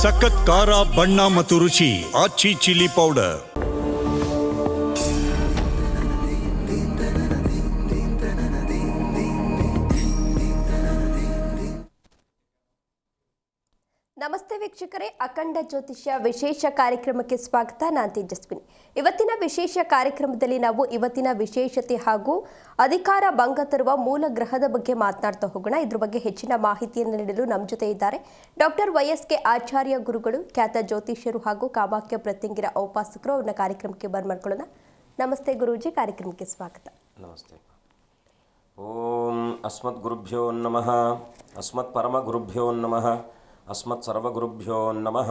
ಸಖತ್ ಖಾರ ಬಣ್ಣ ಮತ್ತು ರುಚಿ ಆಚಿ ಚಿಲ್ಲಿ ಪೌಡರ್. ನಮಸ್ತೆ ವೀಕ್ಷಕರೇ, ಅಖಂಡ ಜ್ಯೋತಿಷ್ಯ ವಿಶೇಷ ಕಾರ್ಯಕ್ರಮಕ್ಕೆ ಸ್ವಾಗತ. ನಾನು ತೇಜಸ್ವಿನಿ. ಇವತ್ತಿನ ವಿಶೇಷ ಕಾರ್ಯಕ್ರಮದಲ್ಲಿ ನಾವು ಇವತ್ತಿನ ವಿಶೇಷತೆ ಹಾಗೂ ಅಧಿಕಾರ ಭಂಗ ತರುವ ಮೂಲ ಗ್ರಹದ ಬಗ್ಗೆ ಮಾತನಾಡ್ತಾ ಹೋಗೋಣ. ಇದ್ರ ಬಗ್ಗೆ ಹೆಚ್ಚಿನ ಮಾಹಿತಿಯನ್ನು ನೀಡಲು ನಮ್ಮ ಜೊತೆ ಇದ್ದಾರೆ ಡಾಕ್ಟರ್ YSK ಆಚಾರ್ಯ ಗುರುಗಳು, ಖ್ಯಾತ ಜ್ಯೋತಿಷ್ಯರು ಹಾಗೂ ಕಾಮಾಖ್ಯ ಪ್ರತ್ಯಂಗಿರ ಉಪಾಸಕರು. ಅವ್ರನ್ನ ಕಾರ್ಯಕ್ರಮಕ್ಕೆ ಬರ್ಮಾಡ್ಕೊಳ್ಳೋಣ. ನಮಸ್ತೆ ಗುರೂಜಿ, ಕಾರ್ಯಕ್ರಮಕ್ಕೆ ಸ್ವಾಗತ. ನಮಸ್ತೆ. ಓಂ ಅಸ್ಮತ್ ಗುರುಭ್ಯೋ ನಮಃ, ಅಸ್ಮತ್ ಪರಮ ಗುರುಭ್ಯೋ ನಮಃ, ಅಸ್ಮತ್ ಸರ್ವಗುರುಭ್ಯೋ ನಮಃ.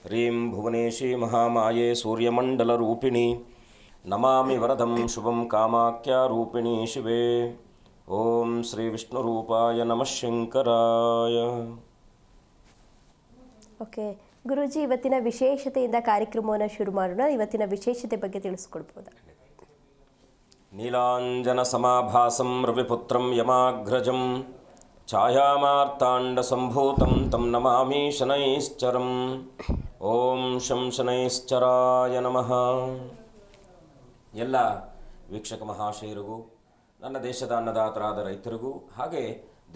ಹ್ರೀಂ ಭುವನೇಶಿ ಮಹಾಮಾಯೆ ಸೂರ್ಯಮಂಡಲರೂಪಿಣಿ ನಮಾಮಿ ವರದಂ ಶುಭಂ ಕಾಮಾಖ್ಯ ರೂಪಿಣಿ ಶಿವೆ. ಓಂ ಶ್ರೀ ವಿಷ್ಣುರೂಪಾಯ ನಮಃ ಶಂಕರಾಯ. ಓಕೆ ಗುರೂಜಿ, ಇವತ್ತಿನ ವಿಶೇಷತೆಯಿಂದ ಕಾರ್ಯಕ್ರಮವನ್ನು ಶುರು ಮಾಡೋಣ. ಇವತ್ತಿನ ವಿಶೇಷತೆ ಬಗ್ಗೆ ತಿಳಿಸ್ಕೊಡ್ಬೋದಾ? ನೀಲಾಂಜನ ಸಮಾಭಾಸಂ ರವಿಪುತ್ರಂ ಯಮಾಗ್ರಜಂ ಛಾಯಾಮಾರ್ತಾಂಡ ಸಂಭೂತಂ ತಂ ನಮಾಮಿ ಶನೈಶ್ಚರಂ. ಓಂ ಶಂ ಶನೈಶ್ಚರಾಯ ನಮಃ. ಎಲ್ಲ ವೀಕ್ಷಕ ಮಹಾಶಯರಿಗೂ, ನನ್ನ ದೇಶದ ಅನ್ನದಾತರಾದ ರೈತರಿಗೂ, ಹಾಗೆ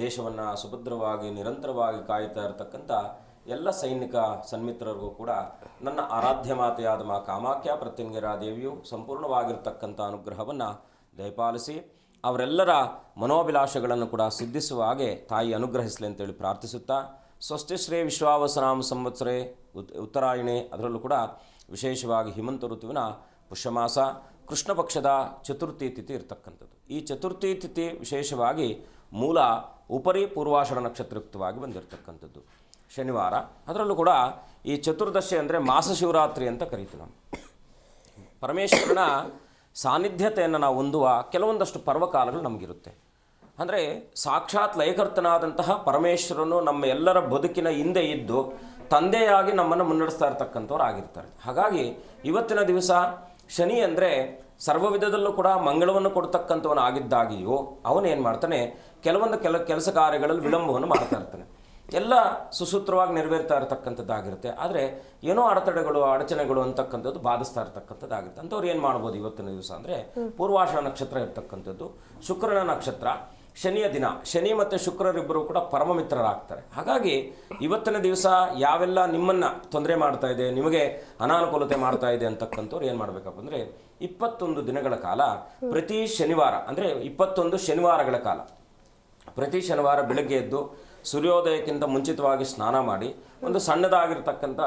ದೇಶವನ್ನು ಸುಭದ್ರವಾಗಿ ನಿರಂತರವಾಗಿ ಕಾಯುತ್ತಾ ಇರತಕ್ಕಂಥ ಎಲ್ಲ ಸೈನಿಕ ಸನ್ಮಿತ್ರರಿಗೂ ಕೂಡ ನನ್ನ ಆರಾಧ್ಯ ಮಾತೆಯಾದ ಮಾ ಕಾಮಾಖ್ಯ ಪ್ರತ್ಯಂಗಿರಾ ದೇವಿಯು ಸಂಪೂರ್ಣವಾಗಿರ್ತಕ್ಕಂಥ ಅನುಗ್ರಹವನ್ನು ದಯಪಾಲಿಸಿ ಅವರೆಲ್ಲರ ಮನೋಭಿಲಾಷೆಗಳನ್ನು ಕೂಡ ಸಿದ್ಧಿಸುವ ಹಾಗೆ ತಾಯಿ ಅನುಗ್ರಹಿಸಲಿ ಅಂತೇಳಿ ಪ್ರಾರ್ಥಿಸುತ್ತಾ, ಸ್ವಸ್ತಿ ಶ್ರೀ ವಿಶ್ವಾವಸನಾಮ ಸಂವತ್ಸರೆ ಉತ್ತರಾಯಣೆ, ಅದರಲ್ಲೂ ಕೂಡ ವಿಶೇಷವಾಗಿ ಹಿಮಂತ ಋತುವಿನ ಪುಷ್ಯಮಾಸ ಕೃಷ್ಣ ಪಕ್ಷದ ಚತುರ್ಥಿ ತಿಥಿ ಇರತಕ್ಕಂಥದ್ದು. ಈ ಚತುರ್ಥಿ ತಿಥಿ ವಿಶೇಷವಾಗಿ ಮೂಲ ಉಪರಿ ಪೂರ್ವಾಷಾಢ ನಕ್ಷತ್ರಯುಕ್ತವಾಗಿ ಬಂದಿರತಕ್ಕಂಥದ್ದು ಶನಿವಾರ. ಅದರಲ್ಲೂ ಕೂಡ ಈ ಚತುರ್ದಶಿ ಅಂದರೆ ಮಾಸ ಶಿವರಾತ್ರಿ ಅಂತ ಕರಿತೀವಿ ನಾವು. ಪರಮೇಶ್ವರನ ಸಾನ್ನಿಧ್ಯತೆಯನ್ನು ನಾವು ಹೊಂದುವ ಕೆಲವೊಂದಷ್ಟು ಪರ್ವಕಾಲಗಳು ನಮಗಿರುತ್ತೆ. ಅಂದರೆ ಸಾಕ್ಷಾತ್ ಲಯಕರ್ತನಾದಂತಹ ಪರಮೇಶ್ವರನು ನಮ್ಮ ಎಲ್ಲರ ಬದುಕಿನ ಹಿಂದೆ ಇದ್ದು ತಂದೆಯಾಗಿ ನಮ್ಮನ್ನು ಮುನ್ನಡೆಸ್ತಾ ಇರ್ತಕ್ಕಂಥವ್ರು ಆಗಿರ್ತಾರೆ. ಹಾಗಾಗಿ ಇವತ್ತಿನ ದಿವಸ ಶನಿ ಅಂದರೆ ಸರ್ವ ವಿಧದಲ್ಲೂ ಕೂಡ ಮಂಗಳವನ್ನು ಕೊಡ್ತಕ್ಕಂಥವನು ಆಗಿದ್ದಾಗಿಯೂ ಅವನೇನು ಮಾಡ್ತಾನೆ, ಕೆಲವೊಂದು ಕೆಲಸ ಕಾರ್ಯಗಳಲ್ಲಿ ವಿಳಂಬವನ್ನು ಮಾಡ್ತಾ ಇರ್ತಾನೆ. ಎಲ್ಲ ಸುಸೂತ್ರವಾಗಿ ನೆರವೇರ್ತಾ ಇರತಕ್ಕಂಥದ್ದಾಗಿರುತ್ತೆ. ಆದರೆ ಏನೋ ಅಡೆತಡೆಗಳು ಅಡಚಣೆಗಳು ಅಂತಕ್ಕಂಥದ್ದು ಬಾಧಿಸ್ತಾ ಇರತಕ್ಕಂಥದ್ದಾಗಿರುತ್ತೆ. ಅಂಥವ್ರು ಏನು ಮಾಡ್ಬೋದು ಇವತ್ತಿನ ದಿವಸ ಅಂದರೆ, ಪೂರ್ವಾಷಾಢ ನಕ್ಷತ್ರ ಇರ್ತಕ್ಕಂಥದ್ದು, ಶುಕ್ರನ ನಕ್ಷತ್ರ, ಶನಿಯ ದಿನ. ಶನಿ ಮತ್ತು ಶುಕ್ರರಿಬ್ಬರು ಕೂಡ ಪರಮ ಮಿತ್ರರಾಗ್ತಾರೆ. ಹಾಗಾಗಿ ಇವತ್ತಿನ ದಿವಸ ಯಾವೆಲ್ಲ ನಿಮ್ಮನ್ನು ತೊಂದರೆ ಮಾಡ್ತಾ ಇದೆ, ನಿಮಗೆ ಅನಾನುಕೂಲತೆ ಮಾಡ್ತಾ ಇದೆ ಅಂತಕ್ಕಂಥವ್ರು ಏನು ಮಾಡಬೇಕಪ್ಪ ಅಂದರೆ, 21 ದಿನಗಳ ಕಾಲ ಪ್ರತಿ ಶನಿವಾರ, ಅಂದರೆ 21 ಶನಿವಾರಗಳ ಕಾಲ ಪ್ರತಿ ಶನಿವಾರ ಬೆಳಗ್ಗೆ ಎದ್ದು ಸೂರ್ಯೋದಯಕ್ಕಿಂತ ಮುಂಚಿತವಾಗಿ ಸ್ನಾನ ಮಾಡಿ ಒಂದು ಸಣ್ಣದಾಗಿರ್ತಕ್ಕಂಥ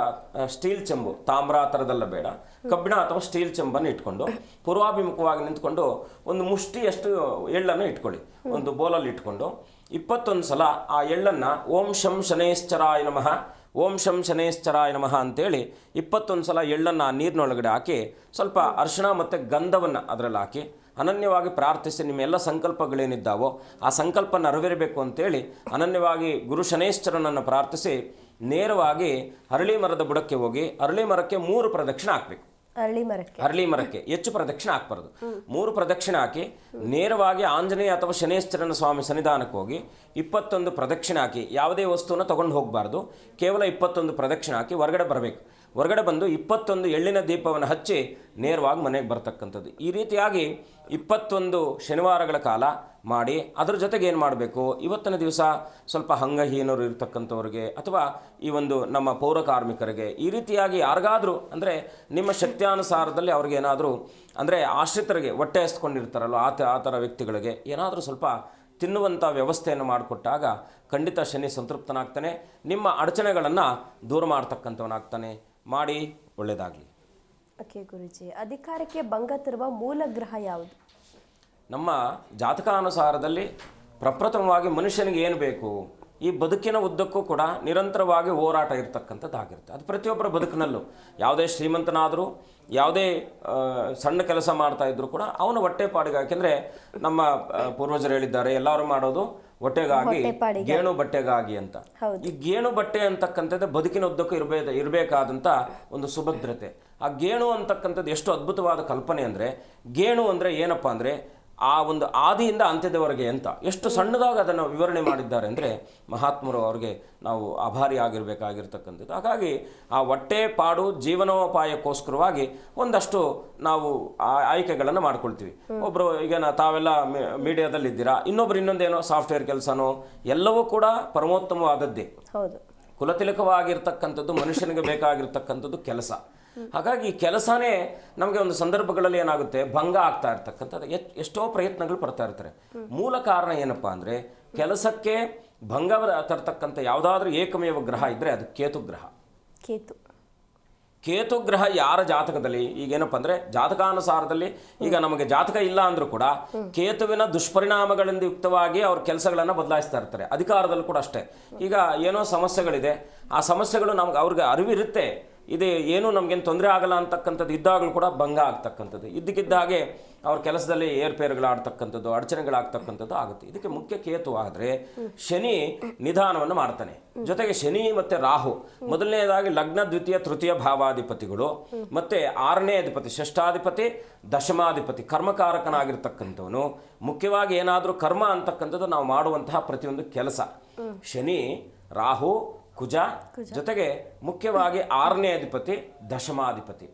ಸ್ಟೀಲ್ ಚೆಂಬು, ತಾಮ್ರ ಆ ಥರದೆಲ್ಲ ಬೇಡ, ಕಬ್ಬಿಣ ಅಥವಾ ಸ್ಟೀಲ್ ಚೆಂಬನ್ನು ಇಟ್ಕೊಂಡು ಪೂರ್ವಾಭಿಮುಖವಾಗಿ ನಿಂತ್ಕೊಂಡು ಒಂದು ಮುಷ್ಟಿಯಷ್ಟು ಎಳ್ಳನ್ನು ಇಟ್ಕೊಳ್ಳಿ. ಒಂದು ಬೋಲಲ್ಲಿ ಇಟ್ಕೊಂಡು 21 ಸಲ ಆ ಎಳ್ಳನ್ನು ಓಂ ಶಂ ಶನೇಶ್ಚರಾಯ ನಮಃ, ಓಂ ಶಂ ಶನೇಶ್ಚರಾಯ ನಮಃ ಅಂತೇಳಿ 21 ಸಲ ಎಳ್ಳನ್ನು ನೀರಿನೊಳಗಡೆ ಹಾಕಿ ಸ್ವಲ್ಪ ಅರಿಶಿಣ ಮತ್ತು ಗಂಧವನ್ನು ಅದರಲ್ಲಿ ಹಾಕಿ ಅನನ್ಯವಾಗಿ ಪ್ರಾರ್ಥಿಸಿ ನಿಮ್ಮ ಎಲ್ಲ ಸಂಕಲ್ಪಗಳೇನಿದ್ದಾವೋ ಆ ಸಂಕಲ್ಪ ನೆರವೇರಬೇಕು ಅಂತೇಳಿ ಅನನ್ಯವಾಗಿ ಗುರು ಶನೇಶ್ವರನನ್ನು ಪ್ರಾರ್ಥಿಸಿ ನೇರವಾಗಿ ಅರಳಿ ಮರದ ಬುಡಕ್ಕೆ ಹೋಗಿ ಅರಳಿ ಮರಕ್ಕೆ 3 ಪ್ರದಕ್ಷಿಣೆ ಹಾಕಬೇಕು. ಅರಳಿ ಮರಕ್ಕೆ ಹೆಚ್ಚು ಪ್ರದಕ್ಷಿಣೆ ಹಾಕಬಾರ್ದು. 3 ಪ್ರದಕ್ಷಿಣೆ ಹಾಕಿ ನೇರವಾಗಿ ಆಂಜನೇಯ ಅಥವಾ ಶನೇಶ್ವರನ ಸ್ವಾಮಿ ಸನ್ನಿಧಾನಕ್ಕೆ ಹೋಗಿ 21 ಪ್ರದಕ್ಷಿಣೆ ಹಾಕಿ ಯಾವುದೇ ವಸ್ತುವನ್ನು ತೊಗೊಂಡು ಹೋಗಬಾರ್ದು. ಕೇವಲ 21 ಪ್ರದಕ್ಷಿಣೆ ಹಾಕಿ ಹೊರಗಡೆ ಬರಬೇಕು. ಹೊರಗಡೆ ಬಂದು 21 ಎಳ್ಳಿನ ದೀಪವನ್ನು ಹಚ್ಚಿ ನೇರವಾಗಿ ಮನೆಗೆ ಬರ್ತಕ್ಕಂಥದ್ದು. ಈ ರೀತಿಯಾಗಿ 21 ಶನಿವಾರಗಳ ಕಾಲ ಮಾಡಿ, ಅದ್ರ ಜೊತೆಗೆ ಏನು ಮಾಡಬೇಕು, ಇವತ್ತಿನ ದಿವಸ ಸ್ವಲ್ಪ ಅಂಗಹೀನರು ಇರ್ತಕ್ಕಂಥವ್ರಿಗೆ ಅಥವಾ ಈ ಒಂದು ನಮ್ಮ ಪೌರ ಕಾರ್ಮಿಕರಿಗೆ, ಈ ರೀತಿಯಾಗಿ ಯಾರಿಗಾದರೂ ಅಂದರೆ ನಿಮ್ಮ ಶಕ್ತ್ಯಾನುಸಾರದಲ್ಲಿ ಅವ್ರಿಗೇನಾದರೂ ಅಂದರೆ ಆಶ್ರಿತರಿಗೆ ಹೊಟ್ಟೆ ಹಸ್ಕೊಂಡಿರ್ತಾರಲ್ಲ ಆ ಥರ ವ್ಯಕ್ತಿಗಳಿಗೆ ಏನಾದರೂ ಸ್ವಲ್ಪ ತಿನ್ನುವಂಥ ವ್ಯವಸ್ಥೆಯನ್ನು ಮಾಡಿಕೊಟ್ಟಾಗ ಖಂಡಿತ ಶನಿ ಸಂತೃಪ್ತನಾಗ್ತಾನೆ, ನಿಮ್ಮ ಅಡಚಣೆಗಳನ್ನು ದೂರ ಮಾಡ್ತಕ್ಕಂಥವನಾಗ್ತಾನೆ. ಮಾಡಿ ಒಳ್ಳೆಯದಾಗಲಿ. ಓಕೆ ಗುರುಜಿ, ಅಧಿಕಾರಕ್ಕೆ ಭಂಗ ತರುವ ಮೂಲ ಗ್ರಹ ಯಾವುದು? ನಮ್ಮ ಜಾತಕಾನುಸಾರದಲ್ಲಿ ಪ್ರಪ್ರಥಮವಾಗಿ ಮನುಷ್ಯನಿಗೆ ಏನು ಬೇಕು, ಈ ಬದುಕಿನ ಉದ್ದಕ್ಕೂ ಕೂಡ ನಿರಂತರವಾಗಿ ಹೋರಾಟ ಇರ್ತಕ್ಕಂಥದ್ದಾಗಿರುತ್ತೆ. ಅದು ಪ್ರತಿಯೊಬ್ಬರ ಬದುಕಿನಲ್ಲೂ ಯಾವುದೇ ಶ್ರೀಮಂತನಾದರೂ ಯಾವುದೇ ಸಣ್ಣ ಕೆಲಸ ಮಾಡ್ತಾ ಇದ್ದರೂ ಕೂಡ ಅವನ ಹೊಟ್ಟೆಪಾಡಿಗೆ, ಯಾಕೆಂದರೆ ನಮ್ಮ ಪೂರ್ವಜರು ಹೇಳಿದ್ದಾರೆ ಎಲ್ಲರೂ ಮಾಡೋದು ಹೊಟ್ಟೆಗಾಗಿ ಗೇಣು ಬಟ್ಟೆಗಾಗಿ ಅಂತ. ಈ ಗೇಣು ಬಟ್ಟೆ ಅಂತಕ್ಕಂಥದ್ದು ಬದುಕಿನ ಉದ್ದಕ್ಕೂ ಇರಬೇಕಾದಂಥ ಒಂದು ಸುಭದ್ರತೆ. ಆ ಗೇಣು ಅಂತಕ್ಕಂಥದ್ದು ಎಷ್ಟು ಅದ್ಭುತವಾದ ಕಲ್ಪನೆ ಅಂದರೆ, ಗೇಣು ಅಂದರೆ ಏನಪ್ಪ ಅಂದರೆ ಆ ಒಂದು ಆದಿಯಿಂದ ಅಂತ್ಯದವರೆಗೆ ಅಂತ ಎಷ್ಟು ಸಣ್ಣದಾಗಿ ಅದನ್ನು ವಿವರಣೆ ಮಾಡಿದ್ದಾರೆ ಅಂದರೆ ಮಹಾತ್ಮರು ಅವ್ರಿಗೆ ನಾವು ಆಭಾರಿ ಆಗಿರಬೇಕಾಗಿರ್ತಕ್ಕಂಥದ್ದು. ಹಾಗಾಗಿ ಆ ಹೊಟ್ಟೆ ಪಾಡು ಜೀವನೋಪಾಯಕ್ಕೋಸ್ಕರವಾಗಿ ಒಂದಷ್ಟು ನಾವು ಆಯ್ಕೆಗಳನ್ನು ಮಾಡ್ಕೊಳ್ತೀವಿ. ಒಬ್ಬರು ಈಗ ತಾವೆಲ್ಲ ಮೀಡಿಯಾದಲ್ಲಿದ್ದೀರಾ, ಇನ್ನೊಬ್ರು ಇನ್ನೊಂದೇನೋ ಸಾಫ್ಟ್ವೇರ್ ಕೆಲಸನೋ, ಎಲ್ಲವೂ ಕೂಡ ಪರಮೋತ್ತಮವಾದದ್ದೇ. ಹೌದು. ಕುಲತಿಲಕವಾಗಿರ್ತಕ್ಕಂಥದ್ದು ಮನುಷ್ಯನಿಗೆ ಬೇಕಾಗಿರ್ತಕ್ಕಂಥದ್ದು ಕೆಲಸ. ಹಾಗಾಗಿ ಕೆಲಸನೇ ನಮಗೆ ಒಂದು ಸಂದರ್ಭಗಳಲ್ಲಿ ಏನಾಗುತ್ತೆ, ಭಂಗ ಆಗ್ತಾ ಇರ್ತಕ್ಕಂಥದ್ದು. ಎಷ್ಟೋ ಪ್ರಯತ್ನಗಳು ಪಡ್ತಾ ಇರ್ತಾರೆ. ಮೂಲ ಕಾರಣ ಏನಪ್ಪ ಅಂದರೆ, ಕೆಲಸಕ್ಕೆ ಭಂಗ ತರ್ತಕ್ಕಂಥ ಯಾವುದಾದ್ರೂ ಏಕಮೇವ ಗ್ರಹ ಇದ್ದರೆ ಅದು ಕೇತು ಗ್ರಹ. ಕೇತು ಗ್ರಹ ಯಾರ ಜಾತಕದಲ್ಲಿ, ಈಗೇನಪ್ಪ ಅಂದರೆ ಜಾತಕಾನುಸಾರದಲ್ಲಿ, ಈಗ ನಮಗೆ ಜಾತಕ ಇಲ್ಲ ಅಂದರೂ ಕೂಡ ಕೇತುವಿನ ದುಷ್ಪರಿಣಾಮಗಳಿಂದ ಯುಕ್ತವಾಗಿ ಅವ್ರ ಕೆಲಸಗಳನ್ನು ಬದಲಾಯಿಸ್ತಾ ಇರ್ತಾರೆ. ಅಧಿಕಾರದಲ್ಲೂ ಕೂಡ ಅಷ್ಟೇ. ಈಗ ಏನೋ ಸಮಸ್ಯೆಗಳಿದೆ, ಆ ಸಮಸ್ಯೆಗಳು ನಮ್ಗೆ ಅವ್ರಿಗೆ ಅರಿವಿರುತ್ತೆ, ಇದು ಏನೂ ನಮಗೇನು ತೊಂದರೆ ಆಗಲ್ಲ ಅಂತಕ್ಕಂಥದ್ದು ಇದ್ದಾಗಲೂ ಕೂಡ ಭಂಗ ಆಗ್ತಕ್ಕಂಥದ್ದು. ಇದ್ದಕ್ಕಿದ್ದ ಹಾಗೆ ಅವ್ರ ಕೆಲಸದಲ್ಲಿ ಏರ್ಪೇರುಗಳಾಡ್ತಕ್ಕಂಥದ್ದು, ಅಡಚಣೆಗಳಾಗ್ತಕ್ಕಂಥದ್ದು ಆಗುತ್ತೆ. ಇದಕ್ಕೆ ಮುಖ್ಯ ಕೇತು ಆದರೆ ಶನಿ ನಿಧಾನವನ್ನು ಮಾಡ್ತಾನೆ. ಜೊತೆಗೆ ಶನಿ ಮತ್ತು ರಾಹು ಮೊದಲನೇದಾಗಿ ಲಗ್ನ ದ್ವಿತೀಯ ತೃತೀಯ ಭಾವಾಧಿಪತಿಗಳು, ಮತ್ತು 6ನೇ ಅಧಿಪತಿ ಷಷ್ಠಾಧಿಪತಿ ದಶಮಾಧಿಪತಿ ಕರ್ಮಕಾರಕನಾಗಿರ್ತಕ್ಕಂಥವನು. ಮುಖ್ಯವಾಗಿ ಏನಾದರೂ ಕರ್ಮ ಅಂತಕ್ಕಂಥದ್ದು ನಾವು ಮಾಡುವಂತಹ ಪ್ರತಿಯೊಂದು ಕೆಲಸ. ಶನಿ ರಾಹು ಕುಜ, ಜೊತೆಗೆ ಮುಖ್ಯವಾಗಿ 6ನೇ ಅಧಿಪತಿ ದಶಮಾಧಿಪತಿ.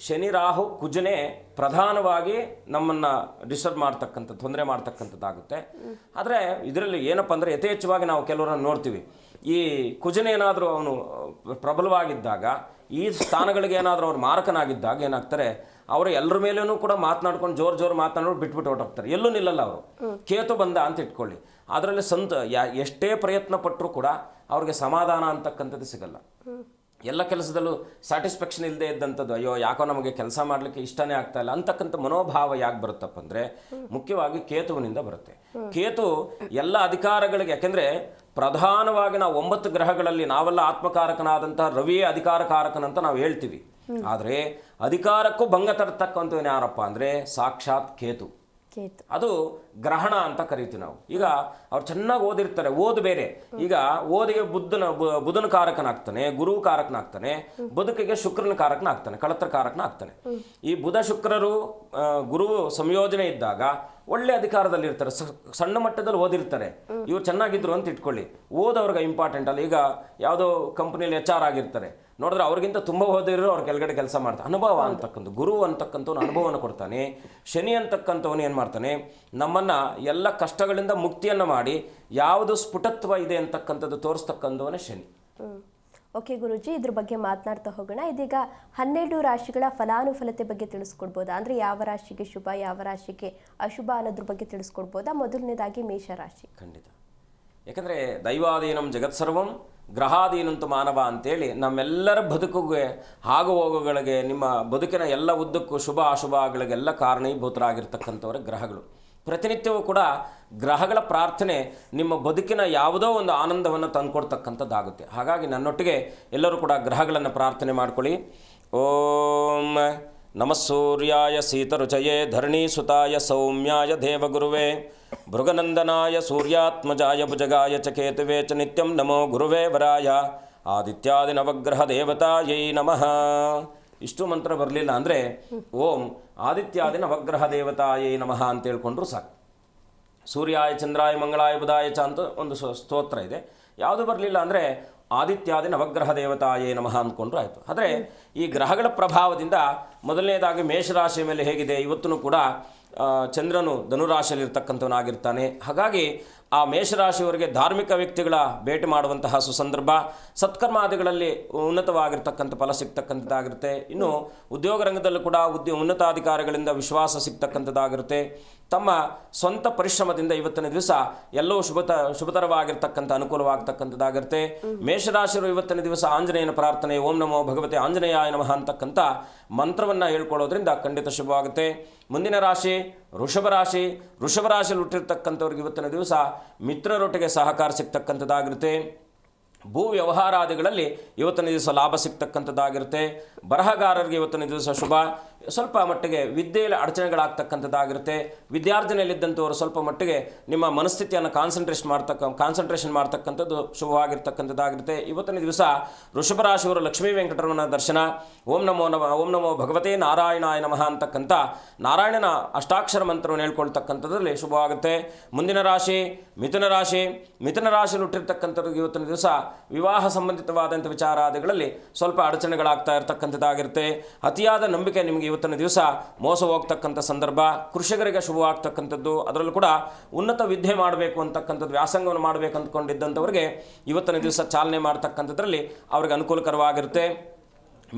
ಶನಿ ರಾಹು ಕುಜನೇ ಪ್ರಧಾನವಾಗಿ ನಮ್ಮನ್ನ ಡಿಸ್ಟರ್ಬ್ ಮಾಡ್ತಕ್ಕಂಥದ್ದು, ತೊಂದರೆ ಮಾಡ್ತಕ್ಕಂಥದ್ದಾಗುತ್ತೆ. ಆದರೆ ಇದರಲ್ಲಿ ಏನಪ್ಪ ಅಂದರೆ ಯಥೇಚ್ಛವಾಗಿ ನಾವು ಕೆಲವರನ್ನು ನೋಡ್ತೀವಿ, ಈ ಕುಜನೇನಾದರೂ ಅವನು ಪ್ರಬಲವಾಗಿದ್ದಾಗ, ಈ ಸ್ಥಾನಗಳಿಗೆ ಏನಾದರೂ ಅವ್ರು ಮಾರಕನಾಗಿದ್ದಾಗ ಏನಾಗ್ತಾರೆ, ಅವರು ಎಲ್ಲರ ಮೇಲೂ ಕೂಡ ಮಾತನಾಡ್ಕೊಂಡು ಜೋರು ಮಾತನಾಡಿ ಬಿಟ್ಬಿಟ್ಟು ಹೊರಟೋಗ್ತಾರೆ. ಎಲ್ಲೂ ನಿಲ್ಲಲ್ಲ ಅವರು. ಕೇತು ಬಂದ ಅಂತ ಇಟ್ಕೊಳ್ಳಿ, ಅದರಲ್ಲಿ ಎಷ್ಟೇ ಪ್ರಯತ್ನ ಪಟ್ಟರೂ ಕೂಡ ಅವ್ರಿಗೆ ಸಮಾಧಾನ ಅಂತಕ್ಕಂಥದ್ದು ಸಿಗಲ್ಲ. ಎಲ್ಲ ಕೆಲಸದಲ್ಲೂ ಸ್ಯಾಟಿಸ್ಫ್ಯಾಕ್ಷನ್ ಇಲ್ಲದೆ ಇದ್ದಂಥದ್ದು, ಅಯ್ಯೋ ಯಾಕೋ ನಮಗೆ ಕೆಲಸ ಮಾಡಲಿಕ್ಕೆ ಇಷ್ಟನೇ ಆಗ್ತಾ ಇಲ್ಲ ಅಂತಕ್ಕಂಥ ಮನೋಭಾವ ಯಾಕೆ ಬರುತ್ತಪ್ಪ ಅಂದರೆ ಮುಖ್ಯವಾಗಿ ಕೇತುವಿನಿಂದ ಬರುತ್ತೆ. ಕೇತು ಎಲ್ಲ ಅಧಿಕಾರಗಳಿಗೆ, ಯಾಕೆಂದರೆ ಪ್ರಧಾನವಾಗಿ ನಾವು 9 ಗ್ರಹಗಳಲ್ಲಿ ನಾವೆಲ್ಲ ಆತ್ಮಕಾರಕನಾದಂತಹ ರವಿಯೇ ಅಧಿಕಾರಕಾರಕನಂತ ನಾವು ಹೇಳ್ತೀವಿ. ಆದರೆ ಅಧಿಕಾರಕ್ಕೂ ಭಂಗ ತರತಕ್ಕಂಥವನು ಯಾರಪ್ಪ ಅಂದರೆ ಸಾಕ್ಷಾತ್ ಕೇತು. ಅದು ಗ್ರಹಣ ಅಂತ ಕರಿತೀವಿ ನಾವು. ಈಗ ಅವ್ರು ಚೆನ್ನಾಗಿ ಓದಿರ್ತಾರೆ, ಓದು ಬೇರೆ. ಈಗ ಓದಿಗೆ ಬುಧನ ಕಾರಕನಾಗ್ತಾನೆ, ಗುರು ಕಾರಕನಾಗ್ತಾನೆ, ಬದುಕಿಗೆ ಶುಕ್ರನ ಕಾರಕನಾಗ್ತಾನೆ, ಕಳತ್ರ ಕಾರಕನಾಗ್ತಾನೆ. ಈ ಬುಧ ಶುಕ್ರರು ಗುರು ಸಂಯೋಜನೆ ಇದ್ದಾಗ ಒಳ್ಳೆ ಅಧಿಕಾರದಲ್ಲಿರ್ತಾರೆ, ಸಣ್ಣ ಮಟ್ಟದಲ್ಲಿ ಓದಿರ್ತಾರೆ. ಇವ್ರು ಚೆನ್ನಾಗಿದ್ರು ಅಂತ ಇಟ್ಕೊಳ್ಳಿ, ಓದವ್ರಿಗೆ ಇಂಪಾರ್ಟೆಂಟ್ ಅಲ್ಲ. ಈಗ ಯಾವುದೋ ಕಂಪ್ನಿಯಲ್ಲಿ HR ಆಗಿರ್ತಾರೆ, ನೋಡಿದ್ರೆ ಅವ್ರಿಗಿಂತ ತುಂಬ ಓದಿರೋ ಅವ್ರ ಕೆಳಗಡೆ ಕೆಲಸ ಮಾಡ್ತಾರೆ. ಅನುಭವ ಅಂತಕ್ಕಂಥ ಗುರು ಅಂತಕ್ಕಂಥವ್ನು ಅನುಭವನ ಕೊಡ್ತಾನೆ. ಶನಿ ಅಂತಕ್ಕಂಥವನು ಏನು ಮಾಡ್ತಾನೆ, ನಮ್ಮನ್ನು ಎಲ್ಲ ಕಷ್ಟಗಳಿಂದ ಮುಕ್ತಿಯನ್ನು ಮಾಡಿ ಯಾವುದು ಸ್ಫುಟತ್ವ ಇದೆ ಅಂತಕ್ಕಂಥದ್ದು ತೋರಿಸ್ತಕ್ಕಂಥವನೇ ಶನಿ. ಓಕೆ ಗುರುಜಿ, ಇದ್ರ ಬಗ್ಗೆ ಮಾತನಾಡ್ತಾ ಹೋಗೋಣ. ಇದೀಗ 12 ರಾಶಿಗಳ ಫಲಾನುಫಲತೆ ಬಗ್ಗೆ ತಿಳಿಸ್ಕೊಡ್ಬೋದಾ? ಅಂದರೆ ಯಾವ ರಾಶಿಗೆ ಶುಭ, ಯಾವ ರಾಶಿಗೆ ಅಶುಭ ಅನ್ನೋದ್ರ ಬಗ್ಗೆ ತಿಳಿಸ್ಕೊಡ್ಬೋದಾ? ಮೊದಲನೇದಾಗಿ ಮೇಷರಾಶಿ. ಖಂಡಿತ. ಯಾಕಂದರೆ ದೈವಾಧೀನಂ ಜಗತ್ಸರ್ವಂ ಗ್ರಹಾಧೀನಂತು ಮಾನವ ಅಂತೇಳಿ ನಮ್ಮೆಲ್ಲರ ಬದುಕಿಗೆ ಆಗು ಹೋಗುಗಳಿಗೆ, ನಿಮ್ಮ ಬದುಕಿನ ಎಲ್ಲ ಉದ್ದಕ್ಕೂ ಶುಭ ಅಶುಭಗಳಿಗೆಲ್ಲ ಕಾರಣೀಭೂತರಾಗಿರ್ತಕ್ಕಂಥವ್ರ ಗ್ರಹಗಳು. ಪ್ರತಿನಿತ್ಯವೂ ಕೂಡ ಗ್ರಹಗಳ ಪ್ರಾರ್ಥನೆ ನಿಮ್ಮ ಬದುಕಿನ ಯಾವುದೋ ಒಂದು ಆನಂದವನ್ನು ತಂದುಕೊಡ್ತಕ್ಕಂಥದ್ದಾಗುತ್ತೆ. ಹಾಗಾಗಿ ನನ್ನೊಟ್ಟಿಗೆ ಎಲ್ಲರೂ ಕೂಡ ಗ್ರಹಗಳನ್ನು ಪ್ರಾರ್ಥನೆ ಮಾಡ್ಕೊಳ್ಳಿ. ಓಂ ನಮಃ ಸೂರ್ಯಾಯ ಶೀತರುಚಯೇ ಧರಣೀಸುತಾಯ ಸೌಮ್ಯಾಯ ದೇವಗುರುವೇ ಭೃಗನಂದನಾಯ ಸೂರ್ಯಾತ್ಮಜಾಯ ಭುಜಗಾಯ ಚ ಕೇತುವೇ ಚ ನಿತ್ಯಂ ನಮೋ ಗುರುವೇ ವರಾಯ ಆದಿತ್ಯಾದಿ ನವಗ್ರಹ ದೇವತಾಯೈ ನಮಃ. ಇಷ್ಟು ಮಂತ್ರ ಬರಲಿಲ್ಲ ಅಂದರೆ ಓಂ ಆದಿತ್ಯಾದಿ ನವಗ್ರಹ ದೇವತಾಯೈ ನಮಃ ಅಂತ ಹೇಳ್ಕೊಂಡ್ರು ಸಾಕು. ಸೂರ್ಯಾಯ ಚಂದ್ರಾಯ ಮಂಗಳಾಯ ಬುಧಾಯ ಚ ಅಂತ ಒಂದು ಸ್ತೋತ್ರ ಇದೆ. ಯಾವುದು ಬರಲಿಲ್ಲ ಅಂದರೆ ಆದಿತ್ಯಾದಿ ನವಗ್ರಹ ದೇವತಾಯೇ ನಮಃ ಅಂದ್ಕೊಂಡ್ರು ಆಯಿತು. ಆದರೆ ಈ ಗ್ರಹಗಳ ಪ್ರಭಾವದಿಂದ ಮೊದಲನೇದಾಗಿ ಮೇಷರಾಶಿಯ ಮೇಲೆ ಹೇಗಿದೆ, ಇವತ್ತೂ ಕೂಡ ಚಂದ್ರನು ಧನುರಾಶಿಯಲ್ಲಿರ್ತಕ್ಕಂಥವನಾಗಿರ್ತಾನೆ. ಹಾಗಾಗಿ ಆ ಮೇಷರಾಶಿಯವರಿಗೆ ಧಾರ್ಮಿಕ ವ್ಯಕ್ತಿಗಳ ಭೇಟಿ ಮಾಡುವಂತಹ ಸುಸಂದರ್ಭ, ಸತ್ಕರ್ಮಾದಿಗಳಲ್ಲಿ ಉನ್ನತವಾಗಿರ್ತಕ್ಕಂಥ ಫಲ ಸಿಗ್ತಕ್ಕಂಥದ್ದಾಗಿರುತ್ತೆ. ಇನ್ನು ಉದ್ಯೋಗ ರಂಗದಲ್ಲೂ ಕೂಡ ಉನ್ನತಾಧಿಕಾರಿಗಳಿಂದ ವಿಶ್ವಾಸ ಸಿಗ್ತಕ್ಕಂಥದ್ದಾಗಿರುತ್ತೆ. ತಮ್ಮ ಸ್ವಂತ ಪರಿಶ್ರಮದಿಂದ ಇವತ್ತಿನ ದಿವಸ ಎಲ್ಲವೂ ಶುಭತರವಾಗಿರ್ತಕ್ಕಂಥ ಅನುಕೂಲವಾಗ್ತಕ್ಕಂಥದ್ದಾಗಿರುತ್ತೆ. ಮೇಷರಾಶಿಯರು ಇವತ್ತಿನ ದಿವಸ ಆಂಜನೇಯನ ಪ್ರಾರ್ಥನೆ, ಓಂ ನಮೋ ಭಗವತೆ ಆಂಜನೇಯಾಯ ನಮಃ ಅಂತಕ್ಕಂಥ ಮಂತ್ರವನ್ನು ಹೇಳ್ಕೊಳ್ಳೋದ್ರಿಂದ ಖಂಡಿತ ಶುಭವಾಗುತ್ತೆ. ಮುಂದಿನ ರಾಶಿ ವೃಷಭ ರಾಶಿ. ವೃಷಭ ರಾಶಿಯಲ್ಲಿ ಹುಟ್ಟಿರ್ತಕ್ಕಂಥವ್ರಿಗೆ ಇವತ್ತಿನ ದಿವಸ ಮಿತ್ರರೊಟ್ಟಿಗೆ ಸಹಕಾರ ಸಿಗ್ತಕ್ಕಂಥದ್ದಾಗಿರುತ್ತೆ. ಭೂ ವ್ಯವಹಾರಾದಿಗಳಲ್ಲಿ ಇವತ್ತಿನ ದಿವಸ ಲಾಭ ಸಿಗ್ತಕ್ಕಂಥದ್ದಾಗಿರುತ್ತೆ. ಬರಹಗಾರರಿಗೆ ಇವತ್ತಿನ ದಿವಸ ಶುಭ. ಸ್ವಲ್ಪ ಮಟ್ಟಿಗೆ ವಿದ್ಯೆಯಲ್ಲಿ ಅಡಚಣೆಗಳಾಗ್ತಕ್ಕಂಥದ್ದಾಗಿರುತ್ತೆ. ವಿದ್ಯಾರ್ಜನೆಯಲ್ಲಿದ್ದಂಥವರು ಸ್ವಲ್ಪ ಮಟ್ಟಿಗೆ ನಿಮ್ಮ ಮನಸ್ಥಿತಿಯನ್ನು ಕಾನ್ಸಂಟ್ರೇಷನ್ ಮಾಡ್ತಕ್ಕಂಥದ್ದು ಶುಭವಾಗಿರ್ತಕ್ಕಂಥದ್ದಾಗಿರುತ್ತೆ. ಇವತ್ತಿನ ದಿವಸ ವೃಷಭ ರಾಶಿಯವರು ಲಕ್ಷ್ಮೀ ವೆಂಕಟರಮಣ ದರ್ಶನ, ಓಂ ನಮೋ ಭಗವತೆ ನಾರಾಯಣಾಯ ನಮಃ ಅಂತಕ್ಕಂಥ ನಾರಾಯಣನ ಅಷ್ಟಾಕ್ಷರ ಮಂತ್ರವನ್ನು ಹೇಳ್ಕೊಳ್ತಕ್ಕಂಥದ್ರಲ್ಲಿ ಶುಭವಾಗುತ್ತೆ. ಮುಂದಿನ ರಾಶಿ ಮಿಥುನ ರಾಶಿ. ಮಿಥುನ ರಾಶಿಯಲ್ಲಿ ಹುಟ್ಟಿರ್ತಕ್ಕಂಥವ್ರಿಗೆ ಇವತ್ತಿನ ದಿವಸ ವಿವಾಹ ಸಂಬಂಧಿತವಾದಂಥ ವಿಚಾರಾದಿಗಳಲ್ಲಿ ಸ್ವಲ್ಪ ಅಡಚಣೆಗಳಾಗ್ತಾ ಇರತಕ್ಕಂಥದ್ದಾಗಿರುತ್ತೆ. ಅತಿಯಾದ ನಂಬಿಕೆ ನಿಮಗೆ ಇವತ್ತಿನ ದಿವಸ ಮೋಸ ಹೋಗ್ತಕ್ಕಂಥ ಸಂದರ್ಭ. ಕೃಷಿಕರಿಗೆ ಶುಭವಾಗ್ತಕ್ಕಂಥದ್ದು. ಅದರಲ್ಲೂ ಕೂಡ ಉನ್ನತ ವಿದ್ಯೆ ಮಾಡಬೇಕು ಅಂತಕ್ಕಂಥದ್ದು, ವ್ಯಾಸಂಗವನ್ನು ಮಾಡಬೇಕು ಅಂದ್ಕೊಂಡಿದ್ದಂಥವ್ರಿಗೆ ಇವತ್ತಿನ ದಿವಸ ಚಾಲನೆ ಮಾಡ್ತಕ್ಕಂಥದ್ರಲ್ಲಿ ಅವ್ರಿಗೆ ಅನುಕೂಲಕರವಾಗಿರುತ್ತೆ.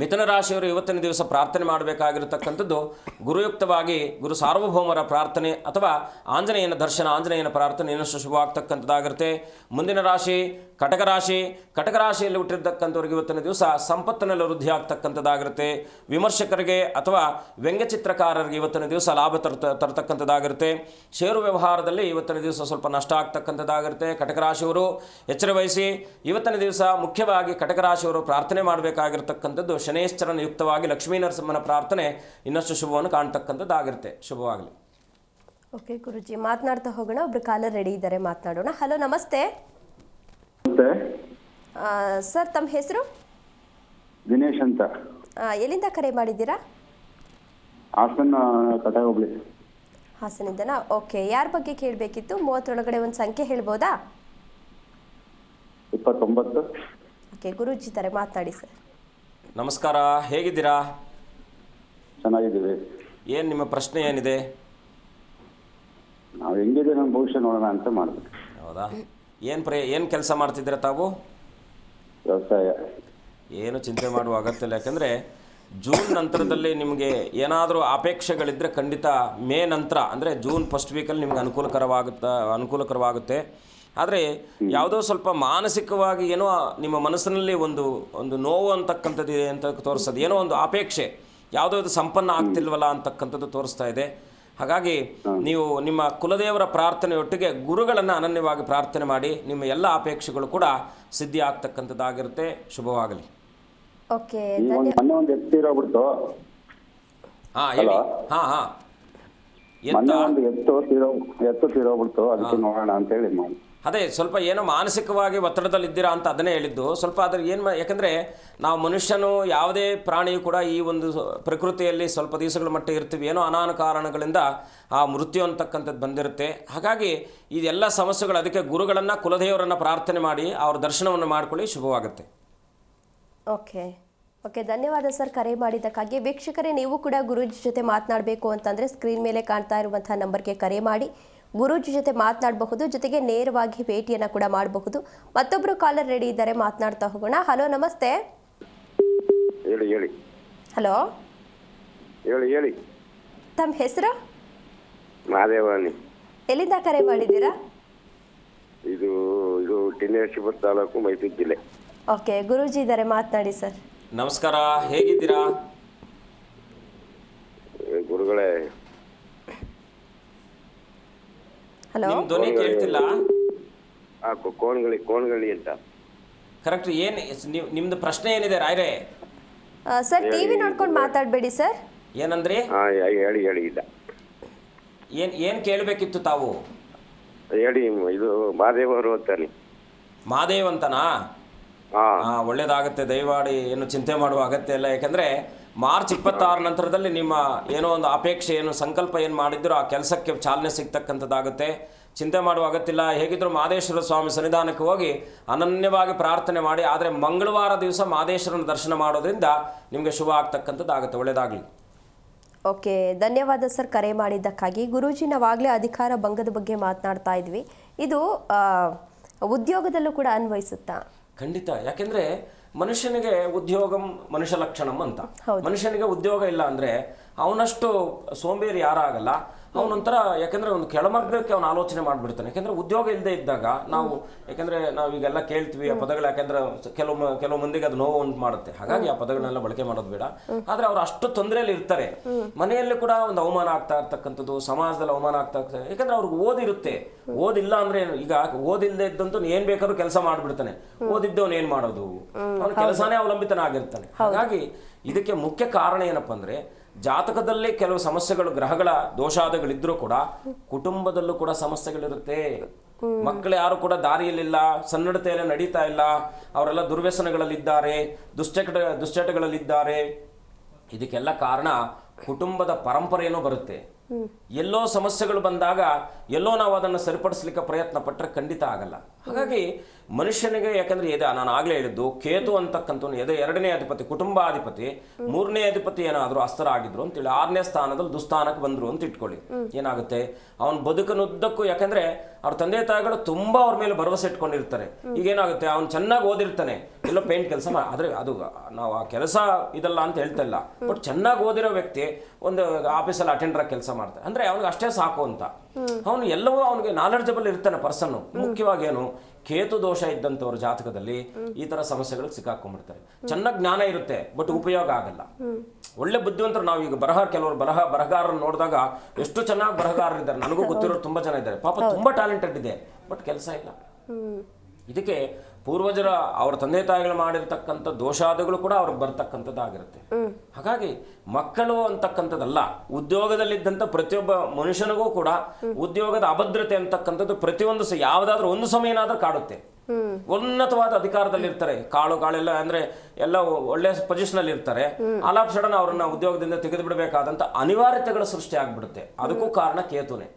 ಮಿಥುನ ರಾಶಿಯವರು ಇವತ್ತಿನ ದಿವಸ ಪ್ರಾರ್ಥನೆ ಮಾಡಬೇಕಾಗಿರತಕ್ಕಂಥದ್ದು ಗುರುಯುಕ್ತವಾಗಿ ಗುರು ಸಾರ್ವಭೌಮರ ಪ್ರಾರ್ಥನೆ ಅಥವಾ ಆಂಜನೇಯನ ದರ್ಶನ, ಆಂಜನೇಯನ ಪ್ರಾರ್ಥನೆ ಇನ್ನಷ್ಟು ಶುಭವಾಗ್ತಕ್ಕಂಥದ್ದಾಗಿರುತ್ತೆ. ಮುಂದಿನ ರಾಶಿ ಕಟಕ ರಾಶಿ. ಕಟಕ ರಾಶಿಯಲ್ಲಿ ಹುಟ್ಟಿರ್ತಕ್ಕಂಥವ್ರಿಗೆ ಇವತ್ತಿನ ದಿವಸ ಸಂಪತ್ತಿನಲ್ಲಿ ವೃದ್ಧಿ ಆಗ್ತಕ್ಕಂಥದ್ದಾಗಿರುತ್ತೆ. ವಿಮರ್ಶಕರಿಗೆ ಅಥವಾ ವ್ಯಂಗ್ಯಚಿತ್ರಕಾರರಿಗೆ ಇವತ್ತಿನ ದಿವಸ ಲಾಭ ತರತಕ್ಕಂಥದ್ದಾಗಿರುತ್ತೆ. ಷೇರು ವ್ಯವಹಾರದಲ್ಲಿ ಇವತ್ತಿನ ದಿವಸ ಸ್ವಲ್ಪ ನಷ್ಟ ಆಗ್ತಕ್ಕಂಥದ್ದಾಗಿರುತ್ತೆ. ಕಟಕ ರಾಶಿಯವರು ಎಚ್ಚರ ವಹಿಸಿ. ಇವತ್ತಿನ ದಿವಸ ಮುಖ್ಯವಾಗಿ ಕಟಕ ರಾಶಿಯವರು ಪ್ರಾರ್ಥನೆ ಮಾಡಬೇಕಾಗಿರ್ತಕ್ಕಂಥದ್ದು ಶನೇಶ್ವರನ ಯುಕ್ತವಾಗಿ ಲಕ್ಷ್ಮೀ ನರಸಿಂಹನ ಪ್ರಾರ್ಥನೆ ಇನ್ನಷ್ಟು ಶುಭವನ್ನು ಕಾಣ್ತಕ್ಕಂಥದ್ದಾಗಿರುತ್ತೆ. ಶುಭವಾಗಲಿ. ಓಕೆ ಗುರುಜಿ, ಮಾತನಾಡ್ತಾ ಹೋಗೋಣ. ಒಬ್ರು ಕಾಲರ್ ರೆಡಿ ಇದ್ದಾರೆ, ಮಾತನಾಡೋಣ. ಹಲೋ, ನಮಸ್ತೆ ಸರ್. ತಮ್ಮ ಹೆಸರು? ದಿನೇಶ್ ಅಂತ. ಎಲ್ಲಿಂದ ಕರೆ ಮಾಡಿದ್ದೀರಾ? ಹಾಸನ ಕಟ ಹೋಗ್ಲಿ. ಹಾಸನಿಂದನಾ? ಓಕೆ, ಯಾರ ಬಗ್ಗೆ ಕೇಳಬೇಕಿತ್ತು? 30 ಒಂದು ಸಂಖ್ಯೆ ಹೇಳ್ಬೋದಾ? 29. ಓಕೆ, ಗುರೂಜಿ ಇದ್ದಾರೆ, ಮಾತನಾಡಿ ಸರ್. ನಮಸ್ಕಾರ, ಹೇಗಿದ್ದೀರಾ? ಚೆನ್ನಾಗಿದ್ದೀವಿ. ಏನು ನಿಮ್ಮ ಪ್ರಶ್ನೆ ಏನಿದೆ? ನಾವು ಹೆಂಗಿದೆ ನಮ್ಮ ಭವಿಷ್ಯ ನೋಡೋಣ ಅಂತ ಮಾಡಿದ್ವಿ. ಹೌದಾ? ಏನು ಕೆಲಸ ಮಾಡ್ತಿದ್ದೀರಾ ತಾವು? ವ್ಯವಸಾಯ. ಏನು ಚಿಂತೆ ಮಾಡುವ ಅಗತ್ಯ ಇಲ್ಲ. ಯಾಕಂದರೆ ಜೂನ್ ನಂತರದಲ್ಲಿ ನಿಮಗೆ ಏನಾದರೂ ಅಪೇಕ್ಷೆಗಳಿದ್ದರೆ ಖಂಡಿತ ಮೇ ನಂತರ ಅಂದರೆ ಜೂನ್ ಫಸ್ಟ್ ವೀಕಲ್ಲಿ ನಿಮಗೆ ಅನುಕೂಲಕರವಾಗುತ್ತೆ. ಆದರೆ ಯಾವುದೋ ಸ್ವಲ್ಪ ಮಾನಸಿಕವಾಗಿ ಏನೋ ನಿಮ್ಮ ಮನಸ್ಸಿನಲ್ಲಿ ಒಂದು ನೋವು ಅಂತಕ್ಕಂಥದ್ದು ಇದೆ ಅಂತ ತೋರಿಸ್ತದೆ. ಏನೋ ಒಂದು ಅಪೇಕ್ಷೆ, ಯಾವುದೋ ಸಂಪನ್ನ ಆಗ್ತಿಲ್ವಲ್ಲ ಅಂತಕ್ಕಂಥದ್ದು ತೋರಿಸ್ತಾ ಇದೆ. ಹಾಗಾಗಿ ನೀವು ನಿಮ್ಮ ಕುಲದೇವರ ಪ್ರಾರ್ಥನೆಯೊಟ್ಟಿಗೆ ಗುರುಗಳನ್ನು ಅನನ್ಯವಾಗಿ ಪ್ರಾರ್ಥನೆ ಮಾಡಿ ನಿಮ್ಮ ಎಲ್ಲ ಅಪೇಕ್ಷೆಗಳು ಕೂಡ ಸಿದ್ಧಿ ಆಗ್ತಕ್ಕಂಥದ್ದಾಗಿರುತ್ತೆ. ಶುಭವಾಗಲಿ. ಓಕೆ, ಮೊನ್ನೆ ಒಂದು ಎತ್ತು ತೀರೋಗ್ಬಿಡ್ತು. ಹೇಳಿ. ಮೊನ್ನೆ ಒಂದು ಎತ್ತು ತೀರೋಗ್ಬಿಡ್ತು, ಅದಕ್ಕೆ ನೋಡೋಣ ಅಂತ ಹೇಳಿ ಮಾಡಿ. ಅದೇ ಸ್ವಲ್ಪ ಏನೋ ಮಾನಸಿಕವಾಗಿ ಒತ್ತಡದಲ್ಲಿದ್ದೀರಾ ಅಂತ ಅದನ್ನೇ ಹೇಳಿದ್ದು. ಸ್ವಲ್ಪ ಅದ್ರ ಯಾಕೆಂದರೆ ನಾವು ಮನುಷ್ಯನು ಯಾವುದೇ ಪ್ರಾಣಿಯು ಕೂಡ ಈ ಒಂದು ಪ್ರಕೃತಿಯಲ್ಲಿ ಸ್ವಲ್ಪ ದಿವಸಗಳ ಮಟ್ಟ ಇರ್ತೀವಿ. ಏನೋ ಅನಾನು ಕಾರಣಗಳಿಂದ ಆ ಮೃತ್ಯು ಅಂತಕ್ಕಂಥದ್ದು ಬಂದಿರುತ್ತೆ. ಹಾಗಾಗಿ ಇದೆಲ್ಲ ಸಮಸ್ಯೆಗಳು, ಅದಕ್ಕೆ ಗುರುಗಳನ್ನು ಕುಲದೇವರನ್ನು ಪ್ರಾರ್ಥನೆ ಮಾಡಿ ಅವ್ರ ದರ್ಶನವನ್ನು ಮಾಡ್ಕೊಳ್ಳಿ. ಶುಭವಾಗುತ್ತೆ. ಓಕೆ, ಧನ್ಯವಾದ ಸರ್ ಕರೆ ಮಾಡಿದ್ದಕ್ಕಾಗಿ. ವೀಕ್ಷಕರೇ, ನೀವು ಕೂಡ ಗುರೂಜಿ ಜೊತೆ ಮಾತನಾಡಬೇಕು ಅಂತಂದರೆ ಸ್ಕ್ರೀನ್ ಮೇಲೆ ಕಾಣ್ತಾ ಇರುವಂತಹ ನಂಬರ್ಗೆ ಕರೆ ಮಾಡಿ ಗುರೂಜಿ ಜೊತೆ ಮಾತನಾಡಬಹುದು. ಜೊತೆಗೆ ನೇರವಾಗಿ ಭೇಟಿಯನ್ನು ಕೂಡ ಮಾಡಬಹುದು. ಮತ್ತೊಬ್ಬರು ಕಾಲರ್ ರೆಡಿ ಇದ್ದಾರೆ, ಮಾತನಾಡ್ತಾ ಹೋಗೋಣ. ಹಲೋ, ನಮಸ್ತೆ. ಹೇಳಿ. ಹಲೋ, ಹೇಳಿ. ತಮ್ಮ ಹೆಸರು? ಮಾದೇವಾನಿ. ಎಲ್ಲಿಂದ ಕರೆ ಮಾಡಿದ್ದೀರಾ? ಇದು ಟಿನೇಶ್ವರ ತಾಲೂಕು, ಮೈಸೂರು ಜಿಲ್ಲೆ. ಓಕೆ, ಗುರೂಜಿ ಇದ್ದಾರೆ, ಮಾತನಾಡಿ ಸರ್. ನಮಸ್ಕಾರ, ಹೇಗಿದ್ದೀರಾ? ಗುರುಗಳೇ, ಹಲೋ. ನಿಮ್ಮ ಧ್ವನಿ ಕೇಳ್ತಿಲ್ಲ. ಕೋಣಗಳಿ ಅಂತ. ಕರೆಕ್ಟ್. ನಿಮ್ದು ಪ್ರಶ್ನೆ ಏನಿದೆ ರಾಯ್ರೆ? ಸರ್, ಟಿವಿ ನೋಡ್ಕೊಂಡು ಮಾತಾಡಬೇಡಿ ಸರ್. ಏನಂದ್ರಿ? ಹೇಳಿ. ಇಲ್ಲ, ಏನು ಕೇಳಬೇಕಿತ್ತು ತಾವು? ಹೇಳಿ. ಇದು ಮಾದೇವರು ಅಂತಾನೆ. ಮಾದೇವ್ ಅಂತನಾ? ಒಳ್ಳೇದಾಗುತ್ತೆ, ದಯಮಾಡಿ ಏನು ಚಿಂತೆ ಮಾಡುವ ಅಗತ್ಯ ಇಲ್ಲ. ಯಾಕಂದರೆ ಮಾರ್ಚ್ 26 ನಂತರದಲ್ಲಿ ನಿಮ್ಮ ಏನೋ ಒಂದು ಅಪೇಕ್ಷೆ, ಏನು ಸಂಕಲ್ಪ ಏನು ಮಾಡಿದ್ರು ಆ ಕೆಲಸಕ್ಕೆ ಚಾಲನೆ ಸಿಗ್ತಕ್ಕಂಥದ್ದಾಗುತ್ತೆ. ಚಿಂತೆ ಮಾಡುವ ಅಗತ್ಯ ಇಲ್ಲ. ಹೇಗಿದ್ದರೂ ಮಹದೇಶ್ವರ ಸ್ವಾಮಿ ಸನ್ನಿಧಾನಕ್ಕೆ ಹೋಗಿ ಅನನ್ಯವಾಗಿ ಪ್ರಾರ್ಥನೆ ಮಾಡಿ. ಆದರೆ ಮಂಗಳವಾರ ದಿವಸ ಮಹದೇಶ್ವರನ ದರ್ಶನ ಮಾಡೋದ್ರಿಂದ ನಿಮಗೆ ಶುಭ ಆಗ್ತಕ್ಕಂಥದ್ದಾಗುತ್ತೆ. ಒಳ್ಳೆಯದಾಗಲಿ. ಓಕೆ, ಧನ್ಯವಾದ ಸರ್ ಕರೆ ಮಾಡಿದ್ದಕ್ಕಾಗಿ. ಗುರೂಜಿ, ನಾವಾಗಲೇ ಅಧಿಕಾರ ಭಂಗದ ಬಗ್ಗೆ ಮಾತನಾಡ್ತಾ ಇದ್ವಿ. ಇದು ಉದ್ಯೋಗದಲ್ಲೂ ಕೂಡ ಅನ್ವಯಿಸುತ್ತಾ? ಖಂಡಿತ. ಯಾಕೆಂದರೆ ಮನುಷ್ಯನಿಗೆ ಉದ್ಯೋಗಂ ಮನುಷ್ಯ ಲಕ್ಷಣಂ ಅಂತ. ಮನುಷ್ಯನಿಗೆ ಉದ್ಯೋಗ ಇಲ್ಲ ಅಂದರೆ ಅವನಷ್ಟು ಸೋಂಬೇರಿ ಯಾರಾಗಲ್ಲ. ಅವನೊಂಥರ ಯಾಕಂದ್ರೆ ಒಂದು ಕೆಳಮರ್ಗಕ್ಕೆ ಅವನು ಆಲೋಚನೆ ಮಾಡ್ಬಿಡ್ತಾನೆ. ಯಾಕಂದ್ರೆ ಉದ್ಯೋಗ ಇಲ್ಲದೆ ಇದ್ದಾಗ ಯಾಕಂದ್ರೆ ನಾವೀಗೆಲ್ಲ ಕೇಳ್ತೀವಿ ಆ ಪದಗಳು, ಯಾಕಂದ್ರೆ ಕೆಲವು ಮಂದಿಗೆ ಅದು ನೋವು ಉಂಟು ಮಾಡುತ್ತೆ. ಹಾಗಾಗಿ ಆ ಪದಗಳನ್ನೆಲ್ಲ ಬಳಕೆ ಮಾಡೋದು ಬೇಡ. ಆದ್ರೆ ಅವ್ರು ಅಷ್ಟು ತೊಂದರೆಯಲ್ಲಿ ಇರ್ತಾರೆ, ಮನೆಯಲ್ಲಿ ಕೂಡ ಒಂದು ಅವಮಾನ ಆಗ್ತಾ ಇರ್ತಕ್ಕಂಥದ್ದು, ಸಮಾಜದಲ್ಲಿ ಅವಮಾನ ಆಗ್ತಾ ಇರ್ತದೆ. ಯಾಕಂದ್ರೆ ಅವ್ರಿಗೆ ಓದಿರುತ್ತೆ. ಓದಿಲ್ಲ ಅಂದ್ರೆ ಈಗ ಓದಿಲ್ಲದೆ ಇದ್ದಂತೂ ಏನ್ ಬೇಕಾದ್ರೂ ಕೆಲಸ ಮಾಡ್ಬಿಡ್ತಾನೆ. ಓದಿದ್ದವನ್ ಏನ್ ಮಾಡೋದು, ಅವನ ಕೆಲಸನೇ ಅವಲಂಬಿತನಾಗಿರ್ತಾನೆ. ಹಾಗಾಗಿ ಇದಕ್ಕೆ ಮುಖ್ಯ ಕಾರಣ ಏನಪ್ಪಾ ಅಂದ್ರೆ, ಜಾತಕದಲ್ಲಿ ಕೆಲವು ಸಮಸ್ಯೆಗಳು, ಗ್ರಹಗಳ ದೋಷಾದಗಳಿದ್ರೂ ಕೂಡ ಕುಟುಂಬದಲ್ಲೂ ಕೂಡ ಸಮಸ್ಯೆಗಳಿರುತ್ತೆ. ಮಕ್ಕಳು ಯಾರು ಕೂಡ ದಾರಿಯಲ್ಲಿಲ್ಲ, ಸನ್ನಡತೆಯಲ್ಲಿ ನಡೀತಾ ಇಲ್ಲ, ಅವರೆಲ್ಲ ದುರ್ವ್ಯಸನಗಳಲ್ಲಿದ್ದಾರೆ, ದುಶ್ಚಟಗಳಲ್ಲಿದ್ದಾರೆ. ಇದಕ್ಕೆಲ್ಲ ಕಾರಣ ಕುಟುಂಬದ ಪರಂಪರೆಯೂ ಬರುತ್ತೆ. ಎಲ್ಲೋ ಸಮಸ್ಯೆಗಳು ಬಂದಾಗ ಎಲ್ಲೋ ನಾವು ಅದನ್ನು ಸರಿಪಡಿಸ್ಲಿಕ್ಕೆ ಪ್ರಯತ್ನ ಪಟ್ಟರೆ ಖಂಡಿತ ಆಗಲ್ಲ. ಹಾಗಾಗಿ ಮನುಷ್ಯನಿಗೆ, ಯಾಕಂದ್ರೆ ನಾನು ಆಗ್ಲೇ ಹೇಳಿದ್ದು, ಕೇತು ಅಂತಕ್ಕಂಥ ಎರಡನೇ ಅಧಿಪತಿ, ಕುಟುಂಬಾಧಿಪತಿ, ಮೂರನೇ ಅಧಿಪತಿ ಏನಾದ್ರು ಅಸ್ತರಾಗಿದ್ರು ಅಂತೇಳಿ 6ನೇ ಸ್ಥಾನದಲ್ಲಿ ದುಸ್ಥಾನಕ್ಕೆ ಬಂದ್ರು ಅಂತ ಇಟ್ಕೊಳ್ಳಿ, ಏನಾಗುತ್ತೆ ಅವನ ಬದುಕನುದ್ದಕ್ಕೂ. ಯಾಕಂದ್ರೆ ಅವ್ರ ತಂದೆ ತಾಯಿಗಳು ತುಂಬಾ ಅವ್ರ ಮೇಲೆ ಭರವಸೆ ಇಟ್ಕೊಂಡಿರ್ತಾರೆ. ಈಗ ಏನಾಗುತ್ತೆ, ಅವ್ನು ಚೆನ್ನಾಗಿ ಓದಿರ್ತಾನೆ, ಎಲ್ಲೋ ಪೇಂಟ್ ಕೆಲಸ ಆದ್ರೆ ಅದು ನಾವು ಆ ಕೆಲಸ ಇದಲ್ಲ ಅಂತ ಹೇಳ್ತಾ ಇಲ್ಲ, ಬಟ್ ಚೆನ್ನಾಗಿ ಓದಿರೋ ವ್ಯಕ್ತಿ ಒಂದು ಆಫೀಸಲ್ಲಿ ಅಟೆಂಡರ್ ಕೆಲಸ ಮಾಡ್ತಾರೆ ಅಂದ್ರೆ ಅವ್ನಿಗೆ ಅಷ್ಟೇ ಸಾಕು ಅಂತ. ಅವನು ಎಲ್ಲವೂ ಅವನಿಗೆ ನಾಲೆಡ್ಜಬಲ್ ಇರ್ತಾನೆ ಪರ್ಸನ್. ಮುಖ್ಯವಾಗಿ ಏನು, ಕೇತು ದೋಷ ಇದ್ದಂಥವ್ರ ಜಾತಕದಲ್ಲಿ ಈ ತರ ಸಮಸ್ಯೆಗಳಿಗೆ ಸಿಕ್ಕಾಕೊಂಡ್ಬಿಡ್ತಾರೆ. ಚೆನ್ನಾಗಿ ಜ್ಞಾನ ಇರುತ್ತೆ, ಬಟ್ ಉಪಯೋಗ ಆಗಲ್ಲ. ಒಳ್ಳೆ ಬುದ್ಧಿವಂತರು, ನಾವು ಈಗ ಕೆಲವರು ಬರಹಗಾರರನ್ನು ನೋಡಿದಾಗ ಎಷ್ಟು ಚೆನ್ನಾಗಿ ಬರಹಗಾರರಿದ್ದಾರೆ, ನನಗೂ ಗೊತ್ತಿರೋರು ತುಂಬಾ ಜನ ಇದ್ದಾರೆ, ಪಾಪ ತುಂಬಾ ಟ್ಯಾಲೆಂಟೆಡ್ ಇದೆ, ಬಟ್ ಕೆಲಸ ಇಲ್ಲ. ಇದಕ್ಕೆ ಪೂರ್ವಜರ ಅವ್ರ ತಂದೆ ತಾಯಿಗಳು ಮಾಡಿರ್ತಕ್ಕಂಥ ದೋಷಾದಿಗಳು ಕೂಡ ಅವ್ರಿಗೆ ಬರ್ತಕ್ಕಂಥದ್ದಾಗಿರುತ್ತೆ. ಹಾಗಾಗಿ ಮಕ್ಕಳು ಅಂತಕ್ಕಂಥದ್ದಲ್ಲ, ಉದ್ಯೋಗದಲ್ಲಿದ್ದಂಥ ಪ್ರತಿಯೊಬ್ಬ ಮನುಷ್ಯನಿಗೂ ಕೂಡ ಉದ್ಯೋಗದ ಅಭದ್ರತೆ ಅಂತಕ್ಕಂಥದ್ದು ಪ್ರತಿಯೊಂದು ಯಾವುದಾದ್ರೂ ಒಂದು ಸಮಯ ಏನಾದ್ರೂ ಕಾಡುತ್ತೆ. ಉನ್ನತವಾದ ಅಧಿಕಾರದಲ್ಲಿರ್ತಾರೆ, ಕಾಳೆಲ್ಲ ಅಂದ್ರೆ ಎಲ್ಲ ಒಳ್ಳೆ ಪೊಸಿಷನ್ ಅಲ್ಲಿ ಇರ್ತಾರೆ, ಆಲ್ ಆಫ್ ಸಡನ್ ಅವ್ರನ್ನ ಉದ್ಯೋಗದಿಂದ ತೆಗೆದು ಬಿಡಬೇಕಾದಂತ ಅನಿವಾರ್ಯತೆಗಳು ಸೃಷ್ಟಿ ಆಗ್ಬಿಡುತ್ತೆ. ಅದಕ್ಕೂ ಕಾರಣ ಕೇತುನೆ.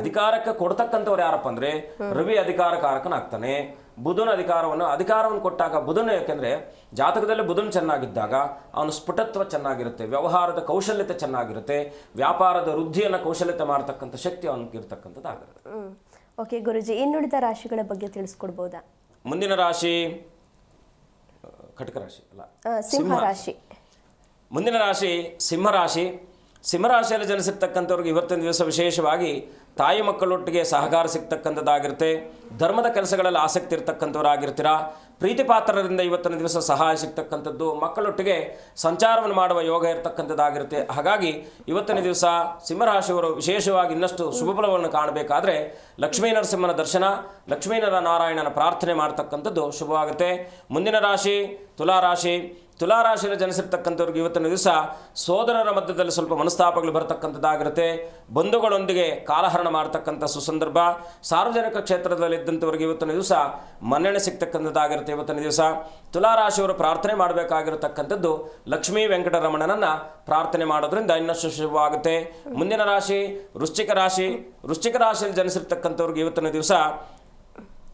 ಅಧಿಕಾರಕ್ಕೆ ಕೊಡ್ತಕ್ಕಂಥವ್ರು ಯಾರಪ್ಪ ಅಂದ್ರೆ, ರವಿ ಅಧಿಕಾರಕಾರಕನಾಗ್ತಾನೆ. ಬುಧನ ಅಧಿಕಾರವನ್ನು ಕೊಟ್ಟಾಗ ಬುಧನ, ಯಾಕೆಂದ್ರೆ ಜಾತಕದಲ್ಲಿ ಬುಧನ್ ಚೆನ್ನಾಗಿದ್ದಾಗ ಅವನ ಸ್ಫುಟತ್ವ ಚೆನ್ನಾಗಿರುತ್ತೆ, ವ್ಯವಹಾರದ ಕೌಶಲ್ಯತೆ ಚೆನ್ನಾಗಿರುತ್ತೆ, ವ್ಯಾಪಾರದ ವೃದ್ಧಿಯನ್ನು ಕೌಶಲ್ಯತೆ ಮಾಡತಕ್ಕಂಥ ಶಕ್ತಿ ಅವನಿಗೆ ಇರ್ತಕ್ಕಂಥದ್ದಾಗಿರುತ್ತೆ. ಓಕೆ ಗುರುಜಿ, ಇನ್ನುಳಿದ ರಾಶಿಗಳ ಬಗ್ಗೆ ತಿಳಿಸ್ಕೊಡ್ಬೋದಾ? ಮುಂದಿನ ರಾಶಿ ಕಟಕ ರಾಶಿ ಅಲ್ಲ, ಸಿಂಹ ರಾಶಿ. ಮುಂದಿನ ರಾಶಿ ಸಿಂಹರಾಶಿ. ಸಿಂಹರಾಶಿಯಲ್ಲಿ ಜನಿಸಿರ್ತಕ್ಕಂಥವ್ರಿಗೆ ಇವತ್ತಿನ ದಿವಸ ವಿಶೇಷವಾಗಿ ತಾಯಿ ಮಕ್ಕಳೊಟ್ಟಿಗೆ ಸಹಕಾರ ಸಿಗ್ತಕ್ಕಂಥದ್ದಾಗಿರುತ್ತೆ. ಧರ್ಮದ ಕೆಲಸಗಳಲ್ಲಿ ಆಸಕ್ತಿ ಇರ್ತಕ್ಕಂಥವರಾಗಿರ್ತೀರಾ. ಪ್ರೀತಿ ಪಾತ್ರರಿಂದ ಇವತ್ತಿನ ದಿವಸ ಸಹಾಯ ಸಿಗ್ತಕ್ಕಂಥದ್ದು, ಮಕ್ಕಳೊಟ್ಟಿಗೆ ಸಂಚಾರವನ್ನು ಮಾಡುವ ಯೋಗ ಇರತಕ್ಕಂಥದ್ದಾಗಿರುತ್ತೆ. ಹಾಗಾಗಿ ಇವತ್ತಿನ ದಿವಸ ಸಿಂಹರಾಶಿಯವರು ವಿಶೇಷವಾಗಿ ಇನ್ನಷ್ಟು ಶುಭ ಫಲವನ್ನು ಕಾಣಬೇಕಾದ್ರೆ ಲಕ್ಷ್ಮೀ ನರಸಿಂಹನ ದರ್ಶನ, ಲಕ್ಷ್ಮೀನಾರಾಯಣನ ಪ್ರಾರ್ಥನೆ ಮಾಡ್ತಕ್ಕಂಥದ್ದು ಶುಭವಾಗುತ್ತೆ. ಮುಂದಿನ ರಾಶಿ ತುಲಾರಾಶಿ. ತುಲಾರಾಶಿಯಲ್ಲಿ ಜನಿಸಿರ್ತಕ್ಕಂಥವ್ರಿಗೆ ಇವತ್ತಿನ ದಿವಸ ಸೋದರರ ಮಧ್ಯದಲ್ಲಿ ಸ್ವಲ್ಪ ಮನಸ್ತಾಪಗಳು ಬರತಕ್ಕಂಥದ್ದಾಗಿರುತ್ತೆ. ಬಂಧುಗಳೊಂದಿಗೆ ಕಾಲಹರಣ ಮಾಡ್ತಕ್ಕಂಥ ಸುಸಂದರ್ಭ. ಸಾರ್ವಜನಿಕ ಕ್ಷೇತ್ರದಲ್ಲಿ ಇದ್ದಂಥವ್ರಿಗೆ ಇವತ್ತಿನ ದಿವಸ ಮನ್ನಣೆ ಸಿಗ್ತಕ್ಕಂಥದ್ದಾಗಿರುತ್ತೆ. ಇವತ್ತಿನ ದಿವಸ ತುಲಾರಾಶಿಯವರು ಪ್ರಾರ್ಥನೆ ಮಾಡಬೇಕಾಗಿರತಕ್ಕಂಥದ್ದು ಲಕ್ಷ್ಮೀ ವೆಂಕಟರಮಣನನ್ನ ಪ್ರಾರ್ಥನೆ ಮಾಡೋದ್ರಿಂದ ಇನ್ನಷ್ಟು ಶುಭವಾಗುತ್ತೆ. ಮುಂದಿನ ರಾಶಿ ವೃಶ್ಚಿಕ ರಾಶಿ. ವೃಶ್ಚಿಕ ರಾಶಿಯಲ್ಲಿ ಜನಿಸಿರ್ತಕ್ಕಂಥವ್ರಿಗೆ ಇವತ್ತಿನ ದಿವಸ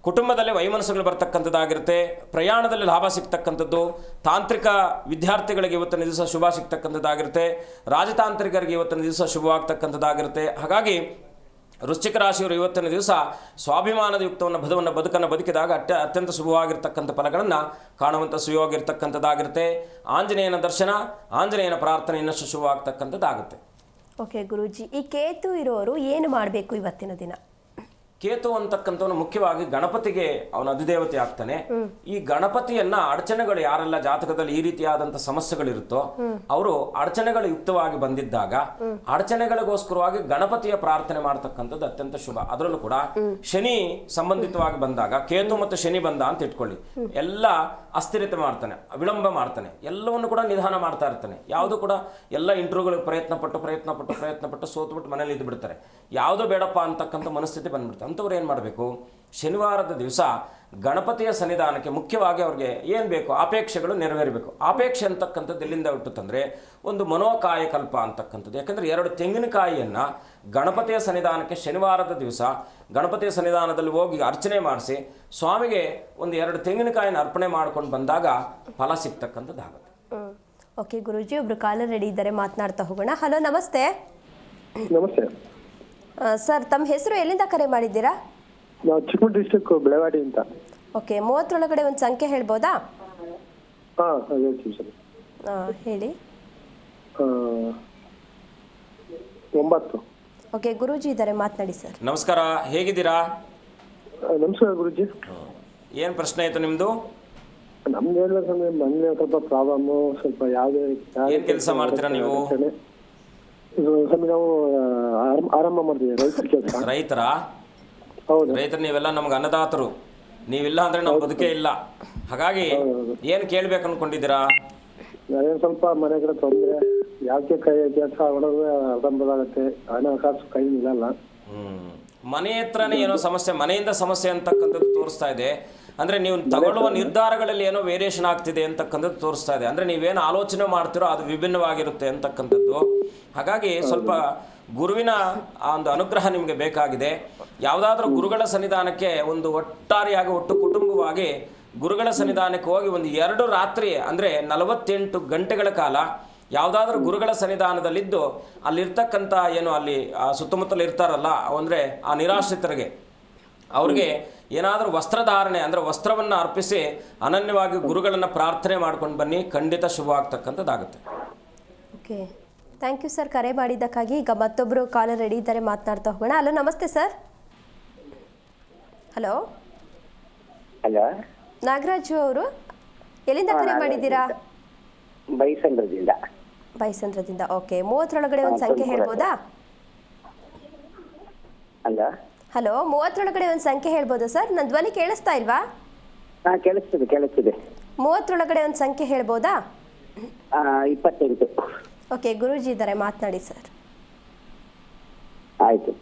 ಕುಟುಂಬದಲ್ಲಿ ವೈಮನಸ್ಸುಗಳು ಬರ್ತಕ್ಕಂಥದ್ದಾಗಿರುತ್ತೆ. ಪ್ರಯಾಣದಲ್ಲಿ ಲಾಭ ಸಿಗ್ತಕ್ಕಂಥದ್ದು. ತಾಂತ್ರಿಕ ವಿದ್ಯಾರ್ಥಿಗಳಿಗೆ ಇವತ್ತಿನ ದಿವಸ ಶುಭ ಸಿಗ್ತಕ್ಕಂಥದ್ದಾಗಿರುತ್ತೆ. ರಾಜತಾಂತ್ರಿಕರಿಗೆ ಇವತ್ತಿನ ದಿವಸ ಶುಭವಾಗ್ತಕ್ಕಂಥದ್ದಾಗಿರುತ್ತೆ. ಹಾಗಾಗಿ ವೃಶ್ಚಿಕ ರಾಶಿಯವರು ಇವತ್ತಿನ ದಿವಸ ಸ್ವಾಭಿಮಾನದ ಯುಕ್ತವನ್ನು ಬದುಕನ್ನು ಬದುಕಿದಾಗ ಅತ್ಯಂತ ಶುಭವಾಗಿರ್ತಕ್ಕಂಥ ಫಲಗಳನ್ನು ಕಾಣುವಂಥ ಸುಯೋಗ ಇರ್ತಕ್ಕಂಥದ್ದಾಗಿರುತ್ತೆ. ಆಂಜನೇಯನ ದರ್ಶನ, ಆಂಜನೇಯನ ಪ್ರಾರ್ಥನೆ ಇನ್ನಷ್ಟು ಶುಭವಾಗ್ತಕ್ಕಂಥದ್ದಾಗುತ್ತೆ. ಓಕೆ ಗುರೂಜಿ, ಈ ಕೇತು ಇರೋರು ಏನು ಮಾಡಬೇಕು ಇವತ್ತಿನ ದಿನ? ಕೇತು ಅಂತಕ್ಕಂಥವನು ಮುಖ್ಯವಾಗಿ ಗಣಪತಿಗೆ ಅವನ ಅಧಿದೇವತೆ ಆಗ್ತಾನೆ. ಈ ಗಣಪತಿಯನ್ನ ಅಡಚಣೆಗಳು ಯಾರೆಲ್ಲ ಜಾತಕದಲ್ಲಿ ಈ ರೀತಿಯಾದಂಥ ಸಮಸ್ಯೆಗಳಿರುತ್ತೋ ಅವರು ಅಡಚಣೆಗಳು ಯುಕ್ತವಾಗಿ ಬಂದಿದ್ದಾಗ ಅಡಚಣೆಗಳಿಗೋಸ್ಕರವಾಗಿ ಗಣಪತಿಯ ಪ್ರಾರ್ಥನೆ ಮಾಡ್ತಕ್ಕಂಥದ್ದು ಅತ್ಯಂತ ಶುಭ. ಅದರಲ್ಲೂ ಕೂಡ ಶನಿ ಸಂಬಂಧಿತವಾಗಿ ಬಂದಾಗ, ಕೇತು ಮತ್ತು ಶನಿ ಬಂದ ಅಂತ ಇಟ್ಕೊಳ್ಳಿ, ಎಲ್ಲ ಅಸ್ಥಿರತೆ ಮಾಡ್ತಾನೆ, ವಿಳಂಬ ಮಾಡ್ತಾನೆ, ಎಲ್ಲವನ್ನು ಕೂಡ ನಿಧಾನ ಮಾಡ್ತಾ ಇರ್ತಾನೆ. ಯಾವುದು ಕೂಡ ಎಲ್ಲ ಇಂಟರ್ವ್ಯೂಗಳಿಗೆ ಪ್ರಯತ್ನ ಪಟ್ಟು ಸೋತ್ಬಿಟ್ಟು ಮನೇಲಿ ಇದ್ದು ಬಿಡ್ತಾರೆ. ಯಾವುದೋ ಬೇಡಪ್ಪ ಅಂತಕ್ಕಂಥ ಮನಸ್ಥಿತಿ ಬಂದ್ಬಿಡ್ತಾರೆ. ಅಂಥವ್ರು ಏನು ಮಾಡಬೇಕು, ಶನಿವಾರದ ದಿವಸ ಗಣಪತಿಯ ಸನ್ನಿಧಾನಕ್ಕೆ ಮುಖ್ಯವಾಗಿ ಅವ್ರಿಗೆ ಏನು ಬೇಕು ಅಪೇಕ್ಷೆಗಳು ನೆರವೇರಬೇಕು. ಅಪೇಕ್ಷೆ ಅಂತಕ್ಕಂಥದ್ದು ಎಲ್ಲಿಂದ ಹುಟ್ಟುತ್ತಂದರೆ ಒಂದು ಮನೋಕಾಯಕಲ್ಪ ಅಂತಕ್ಕಂಥದ್ದು. ಯಾಕಂದರೆ 2 ತೆಂಗಿನಕಾಯಿಯನ್ನು ಗಣಪತಿಯ ಸನ್ನಿಧಾನಕ್ಕೆ ಶನಿವಾರದ ದಿವಸ ಗಣಪತಿಯ ಸನ್ನಿಧಾನದಲ್ಲಿ ಹೋಗಿ ಅರ್ಚನೆ ಮಾಡಿಸಿ ಸ್ವಾಮಿಗೆ ಒಂದು 2 ತೆಂಗಿನಕಾಯಿನ ಅರ್ಪಣೆ ಮಾಡ್ಕೊಂಡು ಬಂದಾಗ ಫಲ ಸಿಗ್ತಕ್ಕಂಥದ್ದಾಗುತ್ತೆ. ಓಕೆ ಗುರೂಜಿ, ಒಬ್ರು ಕಾಲರ್ ರೆಡಿ ಇದ್ದಾರೆ, ಮಾತನಾಡ್ತಾ ಹೋಗೋಣ. ಹಲೋ, ನಮಸ್ತೆ. ನಮಸ್ತೆ ಸರ್, ತಮ್ಮ ಹೆಸರು, ಎಲ್ಲಿಂದ ಕರೆ ಮಾಡಿದ್ದೀರಾ? ನಾವು ಚಿಕ್ಕಮಗಳೂರು ಡಿಸ್ಟ್ರಿಕ್ಟ್ ಬೆಳವಾಡಿ ಅಂತ. ಓಕೆ, 30 ಒಂದು ಸಂಖ್ಯೆ ಹೇಳ್ಬೋದಾ? ಹೇಳ್ತೀವಿ ಸರ್. ಹೇಳಿ. 9. ಓಕೆ ಗುರೂಜಿ ಇದ್ದಾರೆ, ಮಾತನಾಡಿ ಸರ್. ನಮಸ್ಕಾರ, ಹೇಗಿದ್ದೀರಾ? ನಮಸ್ಕಾರ ಗುರುಜಿ. ಏನು ಪ್ರಶ್ನೆ ಆಯಿತು ನಿಮ್ಮದು? ನಮ್ದು ಹೇಳ್ಬೇಕಂದ್ರೆ ಮನೇಲಿ ಸ್ವಲ್ಪ ಪ್ರಾಬ್ಲಮ್, ಸ್ವಲ್ಪ ಯಾವುದೇ ಏನು ಕೆಲಸ ಮಾಡ್ತೀರಾ ನೀವು? ಸ್ವಾಮಿ ನಾವು ಆರಂಭ ಮಾಡ್ತೀವಿ ರೈತರ ಕೆಲಸ. ರೈತರಾ? ಹೌದು. ರೈತರು ನೀವೆಲ್ಲ ನಮ್ಗೆ ಅನ್ನದಾತರು. ನೀವಿಲ್ಲ ಅಂದರೆ ನಾವು ಬದುಕೇ ಇಲ್ಲ. ಹಾಗಾಗಿ ಏನು ಕೇಳಬೇಕು ಅಂದ್ಕೊಂಡಿದ್ದೀರಾ? ನಾವೇನು ಸ್ವಲ್ಪ ಮನೆ ಕಡೆ ತೊಂದರೆ, ಯಾಕೆ ಕೈ ಕೆಲಸ ಮಾಡೋದು ಅರ್ಧಂಬರ್ಧಾಗುತ್ತೆ, ಹಣಕಾಸು ಕೈ ನಿಲ್ಲಲ್ಲ. ಮನೆ ಹತ್ರನೇ ಏನೋ ಸಮಸ್ಯೆ, ಮನೆಯಿಂದ ಸಮಸ್ಯೆ ಅಂತಕ್ಕಂಥದ್ದು ತೋರಿಸ್ತಾ ಇದೆ. ಅಂದರೆ ನೀವು ತಗೊಳ್ಳುವ ನಿರ್ಧಾರಗಳಲ್ಲಿ ಏನೋ ವೇರಿಯೇಷನ್ ಆಗ್ತಿದೆ ಅಂತಕ್ಕಂಥದ್ದು ತೋರಿಸ್ತಾ ಇದೆ. ಅಂದರೆ ನೀವೇನು ಆಲೋಚನೆ ಮಾಡ್ತಿರೋ ಅದು ವಿಭಿನ್ನವಾಗಿರುತ್ತೆ ಅಂತಕ್ಕಂಥದ್ದು. ಹಾಗಾಗಿ ಸ್ವಲ್ಪ ಗುರುವಿನ ಆ ಒಂದು ಅನುಗ್ರಹ ನಿಮಗೆ ಬೇಕಾಗಿದೆ. ಯಾವುದಾದ್ರೂ ಗುರುಗಳ ಸನ್ನಿಧಾನಕ್ಕೆ ಒಂದು ಒಟ್ಟಾರೆಯಾಗಿ ಒಟ್ಟು ಕುಟುಂಬವಾಗಿ ಗುರುಗಳ ಸನ್ನಿಧಾನಕ್ಕೆ ಹೋಗಿ ಒಂದು 2 ರಾತ್ರಿ ಅಂದರೆ 48 ಗಂಟೆಗಳ ಕಾಲ ಯಾವುದಾದ್ರೂ ಗುರುಗಳ ಸನ್ನಿಧಾನದಲ್ಲಿದ್ದು ಅಲ್ಲಿರ್ತಕ್ಕಂಥ ಏನು ಅಲ್ಲಿ ಸುತ್ತಮುತ್ತಲು ಇರ್ತಾರಲ್ಲ, ಅಂದರೆ ಆ ನಿರಾಶ್ರಿತರಿಗೆ ಅವ್ರಿಗೆ ಏನಾದರೂ ವಸ್ತ್ರಧಾರಣೆ ಅಂದರೆ ವಸ್ತ್ರವನ್ನು ಅರ್ಪಿಸಿ ಅನನ್ಯವಾಗಿ ಗುರುಗಳನ್ನು ಪ್ರಾರ್ಥನೆ ಮಾಡ್ಕೊಂಡು ಬನ್ನಿ, ಖಂಡಿತ ಶುಭ ಆಗ್ತಕ್ಕಂಥದ್ದಾಗುತ್ತೆ. ಓಕೆ, ಥ್ಯಾಂಕ್ ಯು ಸರ್ ಕರೆ ಮಾಡಿದ್ದಕ್ಕಾಗಿ. ಈಗ ಮತ್ತೊಬ್ಬರು ಕಾಲರ್ ರೆಡಿ ಇದ್ದಾರೆ, ಮಾತನಾಡ್ತಾ ಹೋಗೋಣ. ಹಲೋ, ನಮಸ್ತೆ ಸರ್. ಹಲೋ ಹಲೋ, ನಾಗರಾಜು ಅವರು ಎಲ್ಲಿಂದ ಕರೆ ಮಾಡಿದ್ದೀರಾ? ಬೈಸಂದ್ರದಿಂದ. ಬೈಸಂದ್ರದಿಂದ. ಓಕೆ, 30 ಒಂದು ಸಂಖ್ಯೆ ಹೇಳ್ಬೋದಾ? ಹಲೋ ಹಲೋ, 30 ಒಂದು ಸಂಖ್ಯೆ ಹೇಳ್ಬೋದಾ ಸರ್? ನನ್ನ ಧ್ವನಿ ಕೇಳಿಸ್ತಾ ಇಲ್ವಾ? ಹಾಂ, ಕೇಳಿಸ್ತಿದೆ. 30 ಒಂದು ಸಂಖ್ಯೆ ಹೇಳ್ಬೋದಾ? 28. ಓಕೆ, ಗುರೂಜಿ ಇದ್ದಾರೆ, ಮಾತನಾಡಿ ಸರ್. ಆಯ್ತು.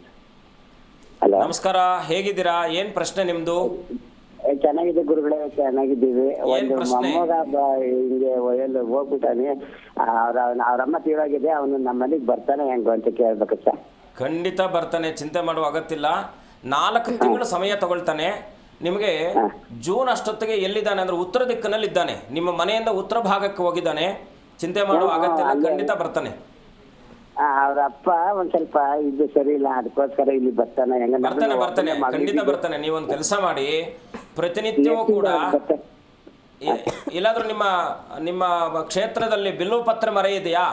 ಹಲೋ, ನಮಸ್ಕಾರ, ಹೇಗಿದ್ದೀರಾ? ಏನು ಪ್ರಶ್ನೆ ನಿಮ್ಮದು? ಚೆನ್ನಾಗಿದೆ ಗುರುಗಳೇ, ಚೆನ್ನಾಗಿದ್ದೀವಿ. ಒಂದು ಪ್ರಶ್ನೆ? ಮೊಮ್ಮಗ ಹಿಂಗೆ ಒಯ್ಯಲು ಹೋಗ್ಬಿಟ್ಟಾನೆ. ಅವ್ರಮ್ಮ ತೀರೋಗಿದೆ. ಅವನು ನಮ್ಮ ಮನೆಗೆ ಬರ್ತಾನೆ ಹೆಂಗು ಅಂತ ಕೇಳ್ಬೇಕು ಸರ್. ಖಂಡಿತ ಬರ್ತಾನೆ, ಚಿಂತೆ ಮಾಡುವ ಅಗತ್ಯಿಲ್ಲ. 4 ತಿಂಗಳು ಸಮಯ ತಗೊಳ್ತಾನೆ. ನಿಮಗೆ ಜೂನ್ ಅಷ್ಟೊತ್ತಿಗೆ ಎಲ್ಲಿದ್ದಾನೆ ಅಂದರೆ ಉತ್ತರ ದಿಕ್ಕಿನಲ್ಲಿ ಇದ್ದಾನೆ. ನಿಮ್ಮ ಮನೆಯಿಂದ ಉತ್ತರ ಭಾಗಕ್ಕೆ ಹೋಗಿದ್ದಾನೆ. ಚಿಂತೆ ಮಾಡುವ ಅಗತ್ಯ ಇಲ್ಲ, ಖಂಡಿತ ಬರ್ತಾನೆ. ಅವ್ರ ಅಪ್ಪ ಒಂದ್ ಸ್ವಲ್ಪ ಇದು ಸರಿ ಇಲ್ಲ, ಅದಕ್ಕೋಸ್ಕರ ಇಲ್ಲಿ ಬರ್ತಾನೆ. ಬರ್ತಾನೆ, ಖಂಡಿತ ಬರ್ತಾನೆ. ನೀವೊಂದು ಕೆಲಸ ಮಾಡಿ, ಪ್ರತಿನಿತ್ಯವೂ ಕೂಡ ಇಲ್ಲಾದ್ರೂ ನಿಮ್ಮ ಕ್ಷೇತ್ರದಲ್ಲಿ ಬಿಲ್ವಪತ್ರ ಮರೆ ಇದೆಯಾ?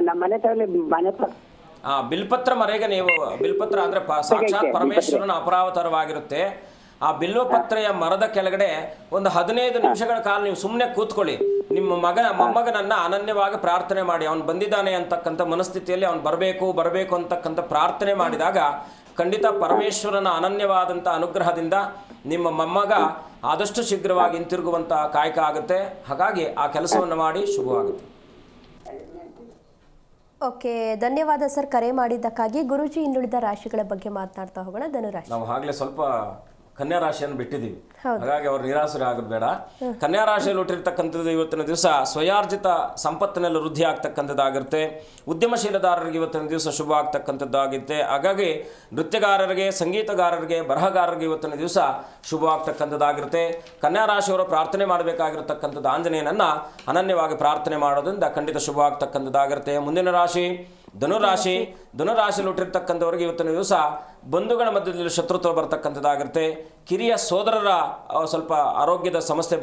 ನಮ್ಮ ಮನೆ ಮನೆ ಬಿಲ್ಪತ್ರ ಮರೆಗೆ ನೀವು ಬಿಲ್ಪತ್ರ ಅಂದ್ರೆ ಸಾಕ್ಷಾತ್ ಪರಮೇಶ್ವರನ ಅಪರಾವತಾರವಾಗಿರುತ್ತೆ. ಆ ಬಿಲ್ವಪತ್ರೆಯ ಮರದ ಕೆಳಗಡೆ ಒಂದು 15 ನಿಮಿಷಗಳ ಕಾಲ ನೀವು ಸುಮ್ಮನೆ ಕೂತ್ಕೊಳ್ಳಿ. ನಿಮ್ಮ ಮೊಮ್ಮಗನನ್ನ ಅನನ್ಯವಾಗಿ ಪ್ರಾರ್ಥನೆ ಮಾಡಿ. ಅವನು ಬಂದಿದ್ದಾನೆ ಅಂತಕ್ಕಂಥ ಮನಸ್ಥಿತಿಯಲ್ಲಿ ಅವನು ಬರಬೇಕು ಅಂತಕ್ಕಂಥ ಪ್ರಾರ್ಥನೆ ಮಾಡಿದಾಗ ಖಂಡಿತ ಪರಮೇಶ್ವರನ ಅನನ್ಯವಾದಂಥ ಅನುಗ್ರಹದಿಂದ ನಿಮ್ಮ ಮೊಮ್ಮಗ ಆದಷ್ಟು ಶೀಘ್ರವಾಗಿ ಹಿಂತಿರುಗುವಂಥ ಕಾಯಕ ಆಗುತ್ತೆ. ಹಾಗಾಗಿ ಆ ಕೆಲಸವನ್ನು ಮಾಡಿ ಶುಭವಾಗುತ್ತೆ. ಓಕೆ, ಧನ್ಯವಾದ ಸರ್ ಕರೆ ಮಾಡಿದ್ದಕ್ಕಾಗಿ. ಗುರೂಜಿ, ಇನ್ನುಳಿದ ರಾಶಿಗಳ ಬಗ್ಗೆ ಮಾತನಾಡ್ತಾ ಹೋಗೋಣ. ಧನುರಾಶಿ. ನಾವು ಆಗಲೇ ಸ್ವಲ್ಪ ಕನ್ಯಾ ರಾಶಿಯನ್ನು ಬಿಟ್ಟಿದ್ದೀವಿ, ಹಾಗಾಗಿ ಅವ್ರು ನಿರಾಸರೆ ಆಗೋದು ಬೇಡ. ಕನ್ಯಾ ರಾಶಿಯಲ್ಲಿ ಹುಟ್ಟಿರ್ತಕ್ಕಂಥದ್ದು ಇವತ್ತಿನ ದಿವಸ ಸ್ವಯಾರ್ಜಿತ ಸಂಪತ್ತಿನಲ್ಲಿ ವೃದ್ಧಿ ಆಗ್ತಕ್ಕಂಥದ್ದಾಗಿರುತ್ತೆ. ಉದ್ಯಮಶೀಲದಾರರಿಗೆ ಇವತ್ತಿನ ದಿವಸ ಶುಭ ಆಗ್ತಕ್ಕಂಥದ್ದಾಗುತ್ತೆ. ಹಾಗಾಗಿ ನೃತ್ಯಗಾರರಿಗೆ, ಸಂಗೀತಗಾರರಿಗೆ, ಬರಹಗಾರರಿಗೆ ಇವತ್ತಿನ ದಿವಸ ಶುಭ ಆಗ್ತಕ್ಕಂಥದ್ದಾಗಿರುತ್ತೆ. ಕನ್ಯಾ ರಾಶಿಯವರು ಪ್ರಾರ್ಥನೆ ಮಾಡಬೇಕಾಗಿರತಕ್ಕಂಥದ್ದು ಆಂಜನೇಯನನ್ನು ಅನನ್ಯವಾಗಿ ಪ್ರಾರ್ಥನೆ ಮಾಡೋದ್ರಿಂದ ಖಂಡಿತ ಶುಭ ಆಗ್ತಕ್ಕಂಥದ್ದಾಗಿರುತ್ತೆ. ಮುಂದಿನ ರಾಶಿ ಧನುರಾಶಿ. ಧನುರಾಶಿಯಲ್ಲಿ ಹುಟ್ಟಿರ್ತಕ್ಕಂಥವ್ರಿಗೆ ಇವತ್ತಿನ ದಿವಸ ಬಂಧುಗಳ ಮಧ್ಯದಲ್ಲಿ ಶತ್ರುತ್ವ ಬರ್ತಕ್ಕಂಥದ್ದಾಗಿರುತ್ತೆ. ಕಿರಿಯ ಸೋದರರ ಸ್ವಲ್ಪ ಆರೋಗ್ಯದ ಸಮಸ್ಯೆ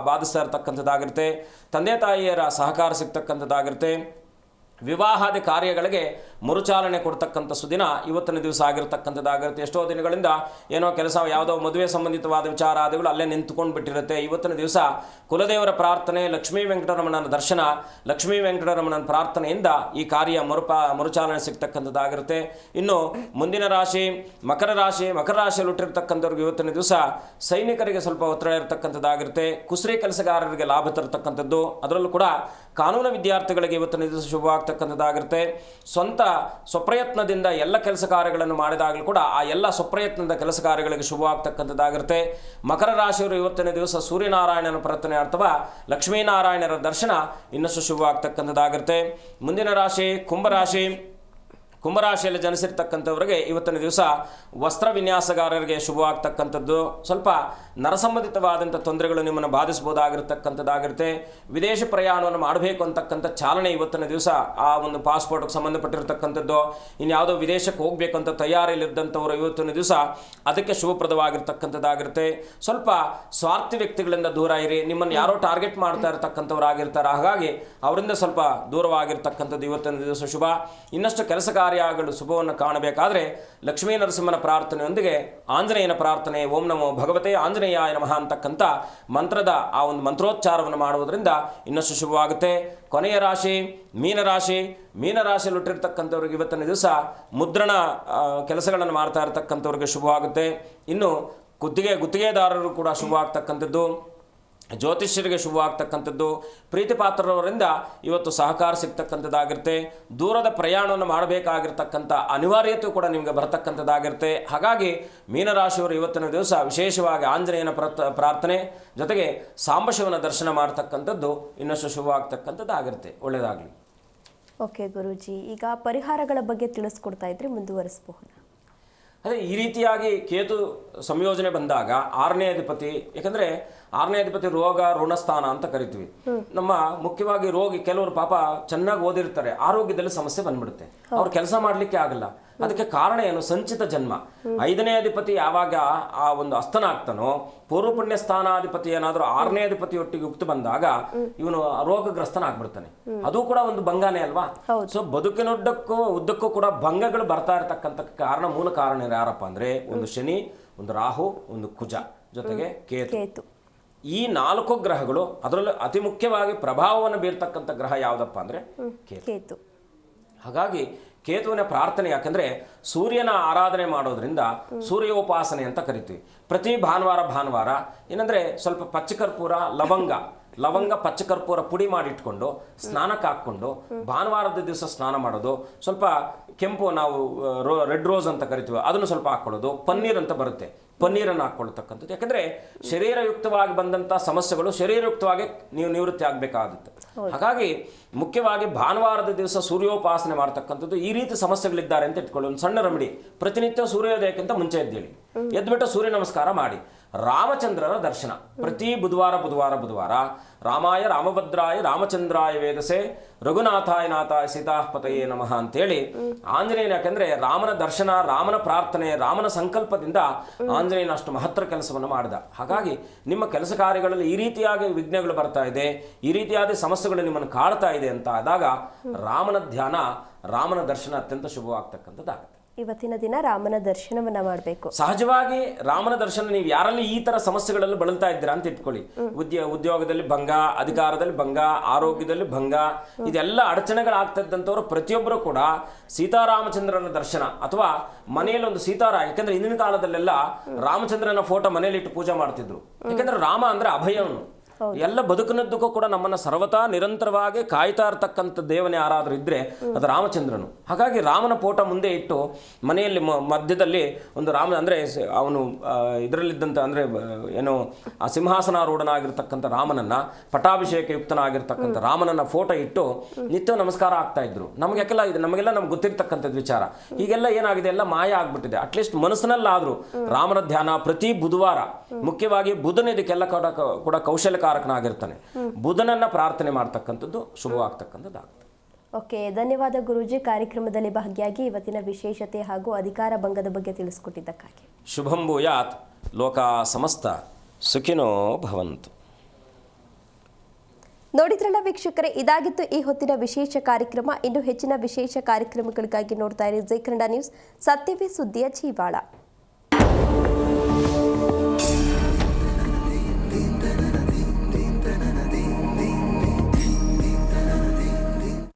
ಬಾಧಿಸ್ತಾ ಇರತಕ್ಕಂಥದ್ದಾಗಿರುತ್ತೆ. ತಂದೆ ತಾಯಿಯರ ಸಹಕಾರ ಸಿಗ್ತಕ್ಕಂಥದ್ದಾಗಿರುತ್ತೆ. ವಿವಾಹಾದಿ ಕಾರ್ಯಗಳಿಗೆ ಮರುಚಾಲನೆ ಕೊಡ್ತಕ್ಕಂಥ ಸುದಿನ ಇವತ್ತಿನ ದಿವಸ ಆಗಿರ್ತಕ್ಕಂಥದ್ದಾಗಿರುತ್ತೆ. ಎಷ್ಟೋ ದಿನಗಳಿಂದ ಏನೋ ಕೆಲಸ, ಯಾವುದೋ ಮದುವೆ ಸಂಬಂಧಿತವಾದ ವಿಚಾರಾದಿಗಳು ಅಲ್ಲೇ ನಿಂತುಕೊಂಡು ಬಿಟ್ಟಿರುತ್ತೆ. ಇವತ್ತಿನ ದಿವಸ ಕುಲದೇವರ ಪ್ರಾರ್ಥನೆ, ಲಕ್ಷ್ಮೀ ವೆಂಕಟರಮಣನ ದರ್ಶನ, ಲಕ್ಷ್ಮೀ ವೆಂಕಟರಮಣನ ಪ್ರಾರ್ಥನೆಯಿಂದ ಈ ಕಾರ್ಯ ಮರುಚಾಲನೆ ಸಿಗ್ತಕ್ಕಂಥದ್ದಾಗಿರುತ್ತೆ. ಇನ್ನು ಮುಂದಿನ ರಾಶಿ ಮಕರ ರಾಶಿ. ಮಕರ ರಾಶಿಯಲ್ಲಿ ಹುಟ್ಟಿರ್ತಕ್ಕಂಥವ್ರಿಗೆ ಇವತ್ತಿನ ದಿವಸ ಸೈನಿಕರಿಗೆ ಸ್ವಲ್ಪ ಒತ್ತಡ ಇರತಕ್ಕಂಥದ್ದಾಗಿರುತ್ತೆ. ಕುಸರಿ ಕೆಲಸಗಾರರಿಗೆ ಲಾಭ ತರತಕ್ಕಂಥದ್ದು. ಅದರಲ್ಲೂ ಕೂಡ ಕಾನೂನು ವಿದ್ಯಾರ್ಥಿಗಳಿಗೆ ಇವತ್ತಿನ ದಿವಸ ಶುಭ ಆಗ್ತಕ್ಕಂಥದ್ದಾಗಿರುತ್ತೆ. ಸ್ವಂತ ಸ್ವಪ್ರಯತ್ನದಿಂದ ಎಲ್ಲ ಕೆಲಸ ಕಾರ್ಯಗಳನ್ನು ಮಾಡಿದಾಗಲೂ ಕೂಡ ಆ ಎಲ್ಲ ಸ್ವಪ್ರಯತ್ನದ ಕೆಲಸ ಕಾರ್ಯಗಳಿಗೆ ಶುಭ ಆಗ್ತಕ್ಕಂಥದ್ದಾಗಿರುತ್ತೆ. ಮಕರ ರಾಶಿಯವರು ಇವತ್ತಿನ ದಿವಸ ಸೂರ್ಯನಾರಾಯಣನ ಪ್ರಾರ್ಥನೆ ಅಥವಾ ಲಕ್ಷ್ಮೀನಾರಾಯಣರ ದರ್ಶನ ಇನ್ನಷ್ಟು ಶುಭ ಆಗ್ತಕ್ಕಂಥದ್ದಾಗಿರುತ್ತೆ. ಮುಂದಿನ ರಾಶಿ ಕುಂಭರಾಶಿ. ಕುಂಭರಾಶಿಯಲ್ಲಿ ಜನಿಸಿರ್ತಕ್ಕಂಥವರಿಗೆ ಇವತ್ತಿನ ದಿವಸ ವಸ್ತ್ರ ವಿನ್ಯಾಸಗಾರರಿಗೆ ಶುಭ ಆಗ್ತಕ್ಕಂಥದ್ದು. ಸ್ವಲ್ಪ ನರಸಂಬಂಧಿತವಾದಂಥ ತೊಂದರೆಗಳು ನಿಮ್ಮನ್ನು ಬಾಧಿಸಬಹುದಾಗಿರ್ತಕ್ಕಂಥದ್ದಾಗಿರುತ್ತೆ. ವಿದೇಶ ಪ್ರಯಾಣವನ್ನು ಮಾಡಬೇಕು ಅಂತಕ್ಕಂಥ ಚಾಲನೆ ಇವತ್ತಿನ ದಿವಸ ಆ ಒಂದು ಪಾಸ್ಪೋರ್ಟ್ಗೆ ಸಂಬಂಧಪಟ್ಟಿರ್ತಕ್ಕಂಥದ್ದು, ಇನ್ಯಾವುದೋ ವಿದೇಶಕ್ಕೆ ಹೋಗಬೇಕು ಅಂತ ತಯಾರಿಯಲ್ಲಿದ್ದಂಥವರು ಇವತ್ತಿನ ದಿವಸ ಅದಕ್ಕೆ ಶುಭಪ್ರದವಾಗಿರ್ತಕ್ಕಂಥದ್ದಾಗಿರುತ್ತೆ. ಸ್ವಲ್ಪ ಸ್ವಾರ್ಥಿ ವ್ಯಕ್ತಿಗಳಿಂದ ದೂರ ಇರಿ. ನಿಮ್ಮನ್ನು ಯಾರೋ ಟಾರ್ಗೆಟ್ ಮಾಡ್ತಾ ಇರತಕ್ಕಂಥವ್ರು ಆಗಿರ್ತಾರೆ. ಹಾಗಾಗಿ ಅವರಿಂದ ಸ್ವಲ್ಪ ದೂರವಾಗಿರ್ತಕ್ಕಂಥದ್ದು ಇವತ್ತಿನ ದಿವಸ ಶುಭ. ಇನ್ನಷ್ಟು ಕೆಲಸ ಕಾರ್ಯಗಳು ಶುಭವನ್ನು ಕಾಣಬೇಕಾದರೆ ಲಕ್ಷ್ಮೀ ನರಸಿಂಹನ ಪ್ರಾರ್ಥನೆಯೊಂದಿಗೆ ಆಂಜನೇಯನ ಪ್ರಾರ್ಥನೆ ಓಂ ನಮೋ ಭಗವತೆ ಆಂಜನೇಯಾಯ ನಮಃ ಅಂತಕ್ಕಂಥ ಮಂತ್ರದ ಆ ಒಂದು ಮಂತ್ರೋಚ್ಚಾರವನ್ನು ಮಾಡುವುದರಿಂದ ಇನ್ನಷ್ಟು ಶುಭವಾಗುತ್ತೆ. ಕೊನೆಯ ರಾಶಿ ಮೀನರಾಶಿ. ಮೀನರಾಶಿಯಲ್ಲಿ ಹುಟ್ಟಿರ್ತಕ್ಕಂಥವ್ರಿಗೆ ಇವತ್ತಿನ ದಿವಸ ಮುದ್ರಣ ಕೆಲಸಗಳನ್ನು ಮಾಡ್ತಾ ಇರತಕ್ಕಂಥವ್ರಿಗೆ ಶುಭವಾಗುತ್ತೆ. ಇನ್ನು ಗುತ್ತಿಗೆದಾರರು ಕೂಡ ಶುಭವಾಗ್ತಕ್ಕಂಥದ್ದು, ಜ್ಯೋತಿಷ್ಯರಿಗೆ ಶುಭವಾಗ್ತಕ್ಕಂಥದ್ದು, ಪ್ರೀತಿ ಪಾತ್ರರವರಿಂದ ಇವತ್ತು ಸಹಕಾರ ಸಿಗ್ತಕ್ಕಂಥದ್ದಾಗಿರುತ್ತೆ. ದೂರದ ಪ್ರಯಾಣವನ್ನು ಮಾಡಬೇಕಾಗಿರ್ತಕ್ಕಂಥ ಅನಿವಾರ್ಯತೆ ಕೂಡ ನಿಮಗೆ ಬರತಕ್ಕಂಥದ್ದಾಗಿರುತ್ತೆ. ಹಾಗಾಗಿ ಮೀನರಾಶಿಯವರು ಇವತ್ತಿನ ದಿವಸ ವಿಶೇಷವಾಗಿ ಆಂಜನೇಯನ ಪ್ರಾರ್ಥನೆ ಜೊತೆಗೆ ಸಾಂಬಶಿವನ ದರ್ಶನ ಮಾಡ್ತಕ್ಕಂಥದ್ದು ಇನ್ನಷ್ಟು ಶುಭವಾಗ್ತಕ್ಕಂಥದ್ದಾಗಿರುತ್ತೆ. ಒಳ್ಳೆಯದಾಗಲಿ. ಓಕೆ ಗುರೂಜಿ, ಈಗ ಪರಿಹಾರಗಳ ಬಗ್ಗೆ ತಿಳಿಸ್ಕೊಡ್ತಾ ಇದ್ರೆ ಮುಂದುವರಿಸಬಹುದು. ಅದೇ ಈ ರೀತಿಯಾಗಿ ಕೇತು ಸಂಯೋಜನೆ ಬಂದಾಗ 6ನೇ ಅಧಿಪತಿ, ಯಾಕಂದರೆ 6ನೇ ಅಧಿಪತಿ ರೋಗ ಋಣಸ್ಥಾನ ಅಂತ ಕರಿತೀವಿ. ನಮ್ಮ ಮುಖ್ಯವಾಗಿ ರೋಗಿ ಕೆಲವರು ಪಾಪ ಚೆನ್ನಾಗಿ ಓದಿರ್ತಾರೆ, ಆರೋಗ್ಯದಲ್ಲಿ ಸಮಸ್ಯೆ ಬಂದ್ಬಿಡುತ್ತೆ, ಅವ್ರು ಕೆಲಸ ಮಾಡಲಿಕ್ಕೆ ಆಗಲ್ಲ. ಅದಕ್ಕೆ ಕಾರಣ ಏನು? ಸಂಚಿತ ಜನ್ಮ. 5ನೇ ಅಧಿಪತಿ ಯಾವಾಗ ಆ ಒಂದು ಅಸ್ತನಾಗ್ತಾನೋ, ಪೂರ್ವ ಪುಣ್ಯ ಸ್ಥಾನಾಧಿಪತಿ ಏನಾದರೂ 6ನೇ ಅಧಿಪತಿ ಒಟ್ಟಿಗೆ ಯುಕ್ತ ಬಂದಾಗ ಇವನು ರೋಗಗ್ರಸ್ತನಾಗ್ಬಿಡ್ತಾನೆ. ಅದು ಕೂಡ ಒಂದು ಭಂಗನೇ ಅಲ್ವಾ? ಸೊ ಉದ್ದಕ್ಕೂ ಕೂಡ ಭಂಗಗಳು ಬರ್ತಾ ಇರತಕ್ಕಂಥ ಮೂಲ ಕಾರಣ ಯಾರಪ್ಪ ಅಂದ್ರೆ ಒಂದು ಶನಿ, ಒಂದು ರಾಹು, ಒಂದು ಕುಜ, ಜೊತೆಗೆ ಕೇತು. ಈ 4 ಗ್ರಹಗಳು, ಅದರಲ್ಲೂ ಅತಿ ಮುಖ್ಯವಾಗಿ ಪ್ರಭಾವವನ್ನು ಬೀರ್ತಕ್ಕಂಥ ಗ್ರಹ ಯಾವುದಪ್ಪ ಅಂದ್ರೆ ಕೇತು. ಹಾಗಾಗಿ ಕೇತುವಿನ ಪ್ರಾರ್ಥನೆ, ಯಾಕಂದ್ರೆ ಸೂರ್ಯನ ಆರಾಧನೆ ಮಾಡೋದ್ರಿಂದ ಸೂರ್ಯೋಪಾಸನೆ ಅಂತ ಕರಿತೀವಿ. ಪ್ರತಿ ಭಾನುವಾರ ಏನಂದ್ರೆ ಸ್ವಲ್ಪ ಪಚ್ಚಕರ್ಪೂರ, ಲವಂಗ ಪಚ್ಚಕರ್ಪೂರ ಪುಡಿ ಮಾಡಿಟ್ಕೊಂಡು ಸ್ನಾನಕ್ಕೆ ಹಾಕ್ಕೊಂಡು ಭಾನುವಾರದ ದಿವಸ ಸ್ನಾನ ಮಾಡೋದು. ಸ್ವಲ್ಪ ಕೆಂಪು, ನಾವು ರೆಡ್ ರೋಸ್ ಅಂತ ಕರಿತೀವಿ, ಅದನ್ನು ಸ್ವಲ್ಪ ಹಾಕ್ಕೊಳ್ಳೋದು. ಪನ್ನೀರ್ ಅಂತ ಬರುತ್ತೆ, ಪನ್ನೀರನ್ನು ಹಾಕ್ಕೊಳ್ತಕ್ಕಂಥದ್ದು. ಯಾಕಂದ್ರೆ ಶರೀರಯುಕ್ತವಾಗಿ ಬಂದಂಥ ಸಮಸ್ಯೆಗಳು ಶರೀರಯುಕ್ತವಾಗಿ ನೀವು ನಿವೃತ್ತಿ ಆಗಬೇಕಾಗುತ್ತೆ. ಹಾಗಾಗಿ ಮುಖ್ಯವಾಗಿ ಭಾನುವಾರದ ದಿವಸ ಸೂರ್ಯೋಪಾಸನೆ ಮಾಡ್ತಕ್ಕಂಥದ್ದು. ಈ ರೀತಿ ಸಮಸ್ಯೆಗಳಿದ್ದಾರೆ ಅಂತ ಇಟ್ಕೊಳ್ಳಿ, ಒಂದು ಸಣ್ಣ ರೆಮಿಡಿ. ಪ್ರತಿನಿತ್ಯ ಸೂರ್ಯೋದಯಕ್ಕಿಂತ ಮುಂಚೆ ಎದ್ದೇಳಿ, ಎದ್ಬಿಟ್ಟು ಸೂರ್ಯ ನಮಸ್ಕಾರ ಮಾಡಿ. ರಾಮಚಂದ್ರನ ದರ್ಶನ ಪ್ರತಿ ಬುಧವಾರ ರಾಮಾಯ ರಾಮಭದ್ರಾಯ ರಾಮಚಂದ್ರಾಯ ವೇದಸೆ ರಘುನಾಥಾಯ ನಾಥಾಯ ಸೀತಾಪತಯೇ ನಮಃ ಅಂತೇಳಿ ಆಂಜನೇಯನ, ಯಾಕಂದ್ರೆ ರಾಮನ ದರ್ಶನ, ರಾಮನ ಪ್ರಾರ್ಥನೆ, ರಾಮನ ಸಂಕಲ್ಪದಿಂದ ಆಂಜನೇಯನ ಅಷ್ಟು ಮಹತ್ತರ ಕೆಲಸವನ್ನು ಮಾಡಿದ. ಹಾಗಾಗಿ ನಿಮ್ಮ ಕೆಲಸ ಕಾರ್ಯಗಳಲ್ಲಿ ಈ ರೀತಿಯಾಗಿ ವಿಘ್ನಗಳು ಬರ್ತಾ ಇದೆ, ಈ ರೀತಿಯಾದ ಸಮಸ್ಯೆಗಳು ನಿಮ್ಮನ್ನು ಕಾಡ್ತಾ ಇದೆ ಅಂತ ಆದಾಗ ರಾಮನ ಧ್ಯಾನ, ರಾಮನ ದರ್ಶನ ಅತ್ಯಂತ ಶುಭವಾಗ್ತಕ್ಕಂಥದ್ದಾಗುತ್ತೆ. ಇವತ್ತಿನ ದಿನ ರಾಮನ ದರ್ಶನವನ್ನ ಮಾಡಬೇಕು. ಸಹಜವಾಗಿ ರಾಮನ ದರ್ಶನ, ನೀವು ಯಾರಲ್ಲಿ ಈ ತರ ಸಮಸ್ಯೆಗಳಲ್ಲಿ ಬಳಲ್ತಾ ಇದ್ದೀರಾ ಅಂತ ಇಟ್ಕೊಳ್ಳಿ, ಉದ್ಯೋಗದಲ್ಲಿ ಭಂಗ, ಅಧಿಕಾರದಲ್ಲಿ ಭಂಗ, ಆರೋಗ್ಯದಲ್ಲಿ ಭಂಗ, ಇದೆಲ್ಲ ಅಡಚಣೆಗಳಾಗ್ತಾ ಇದ್ದಂಥವ್ರು ಪ್ರತಿಯೊಬ್ಬರು ಕೂಡ ಸೀತಾರಾಮಚಂದ್ರನ ದರ್ಶನ ಅಥವಾ ಮನೆಯಲ್ಲಿ ಒಂದು ಯಾಕಂದ್ರೆ ಹಿಂದಿನ ಕಾಲದಲ್ಲೆಲ್ಲ ರಾಮಚಂದ್ರನ ಫೋಟೋ ಮನೆಯಲ್ಲಿ ಇಟ್ಟು ಪೂಜೆ ಮಾಡ್ತಿದ್ರು. ಯಾಕಂದ್ರೆ ರಾಮ ಅಂದ್ರೆ ಅಭಯವನ್ನು, ಎಲ್ಲ ಬದುಕಿನದ್ದಕ್ಕೂ ಕೂಡ ನಮ್ಮನ್ನು ಸರ್ವತಾ ನಿರಂತರವಾಗಿ ಕಾಯ್ತಾ ಇರ್ತಕ್ಕಂಥ ದೇವನೇ ಯಾರಾದರೂ ಇದ್ರೆ ಅದು ರಾಮಚಂದ್ರನು. ಹಾಗಾಗಿ ರಾಮನ ಫೋಟೋ ಮುಂದೆ ಇಟ್ಟು ಮನೆಯಲ್ಲಿ ಮಧ್ಯದಲ್ಲಿ ಒಂದು ರಾಮ ಅಂದರೆ ಅವನು ಇದರಲ್ಲಿದ್ದಂಥ ಅಂದರೆ ಏನು ಆ ಸಿಂಹಾಸನಾರೂಢನಾಗಿರ್ತಕ್ಕಂಥ ರಾಮನನ್ನ, ಪಟ್ಟಾಭಿಷೇಕ ಯುಕ್ತನಾಗಿರ್ತಕ್ಕಂಥ ರಾಮನನ್ನ ಫೋಟೋ ಇಟ್ಟು ನಿತ್ಯ ನಮಸ್ಕಾರ ಆಗ್ತಾ ಇದ್ರು. ನಮಗೆಲ್ಲ ನಮ್ಗೆ ಗೊತ್ತಿರ್ತಕ್ಕಂಥದ್ದು ವಿಚಾರ. ಈಗೆಲ್ಲ ಏನಾಗಿದೆ, ಎಲ್ಲ ಮಾಯ ಆಗ್ಬಿಟ್ಟಿದೆ. ಅಟ್ಲೀಸ್ಟ್ ಮನಸ್ಸಿನಲ್ಲಾದರೂ ರಾಮನ ಧ್ಯಾನ ಪ್ರತಿ ಬುಧವಾರ, ಮುಖ್ಯವಾಗಿ ಬುಧನ ಇದಕ್ಕೆಲ್ಲ ಕೂಡ ಕೌಶಲ್ಯಕಾರಕನಾಗಿರ್ತಾನೆ, ಬುಧನನ್ನ ಪ್ರಾರ್ಥನೆ ಮಾಡ್ತಕ್ಕಂಥದ್ದು ಶುಭವಾಗ್ತಕ್ಕಂಥದ್ದಾಗುತ್ತೆ. ಓಕೆ, ಧನ್ಯವಾದ ಗುರೂಜಿ. ಕಾರ್ಯಕ್ರಮದಲ್ಲಿ ಭಾಗಿಯಾಗಿ ಇವತ್ತಿನ ವಿಶೇಷತೆ ಹಾಗೂ ಅಧಿಕಾರ ಭಂಗದ ಬಗ್ಗೆ ತಿಳಿಸಿಕೊಟ್ಟಿದ್ದಕ್ಕಾಗಿ. ಶುಭಂ ಭೂಯಾತ್, ಲೋಕ ಸಮಸ್ತ ಸುಖಿನೋ ಭವಂತು. ನೋಡಿದ್ರಲ್ಲ ವೀಕ್ಷಕರೇ, ಇದಾಗಿತ್ತು ಈ ಹೊತ್ತಿನ ವಿಶೇಷ ಕಾರ್ಯಕ್ರಮ. ಇನ್ನು ಹೆಚ್ಚಿನ ವಿಶೇಷ ಕಾರ್ಯಕ್ರಮಗಳಿಗಾಗಿ ನೋಡ್ತಾ ಇರಿ ಜೈ ಕನ್ನಡ ನ್ಯೂಸ್, ಸತ್ಯವೇ ಸುದ್ದಿಯ ಜೀವಾಳ.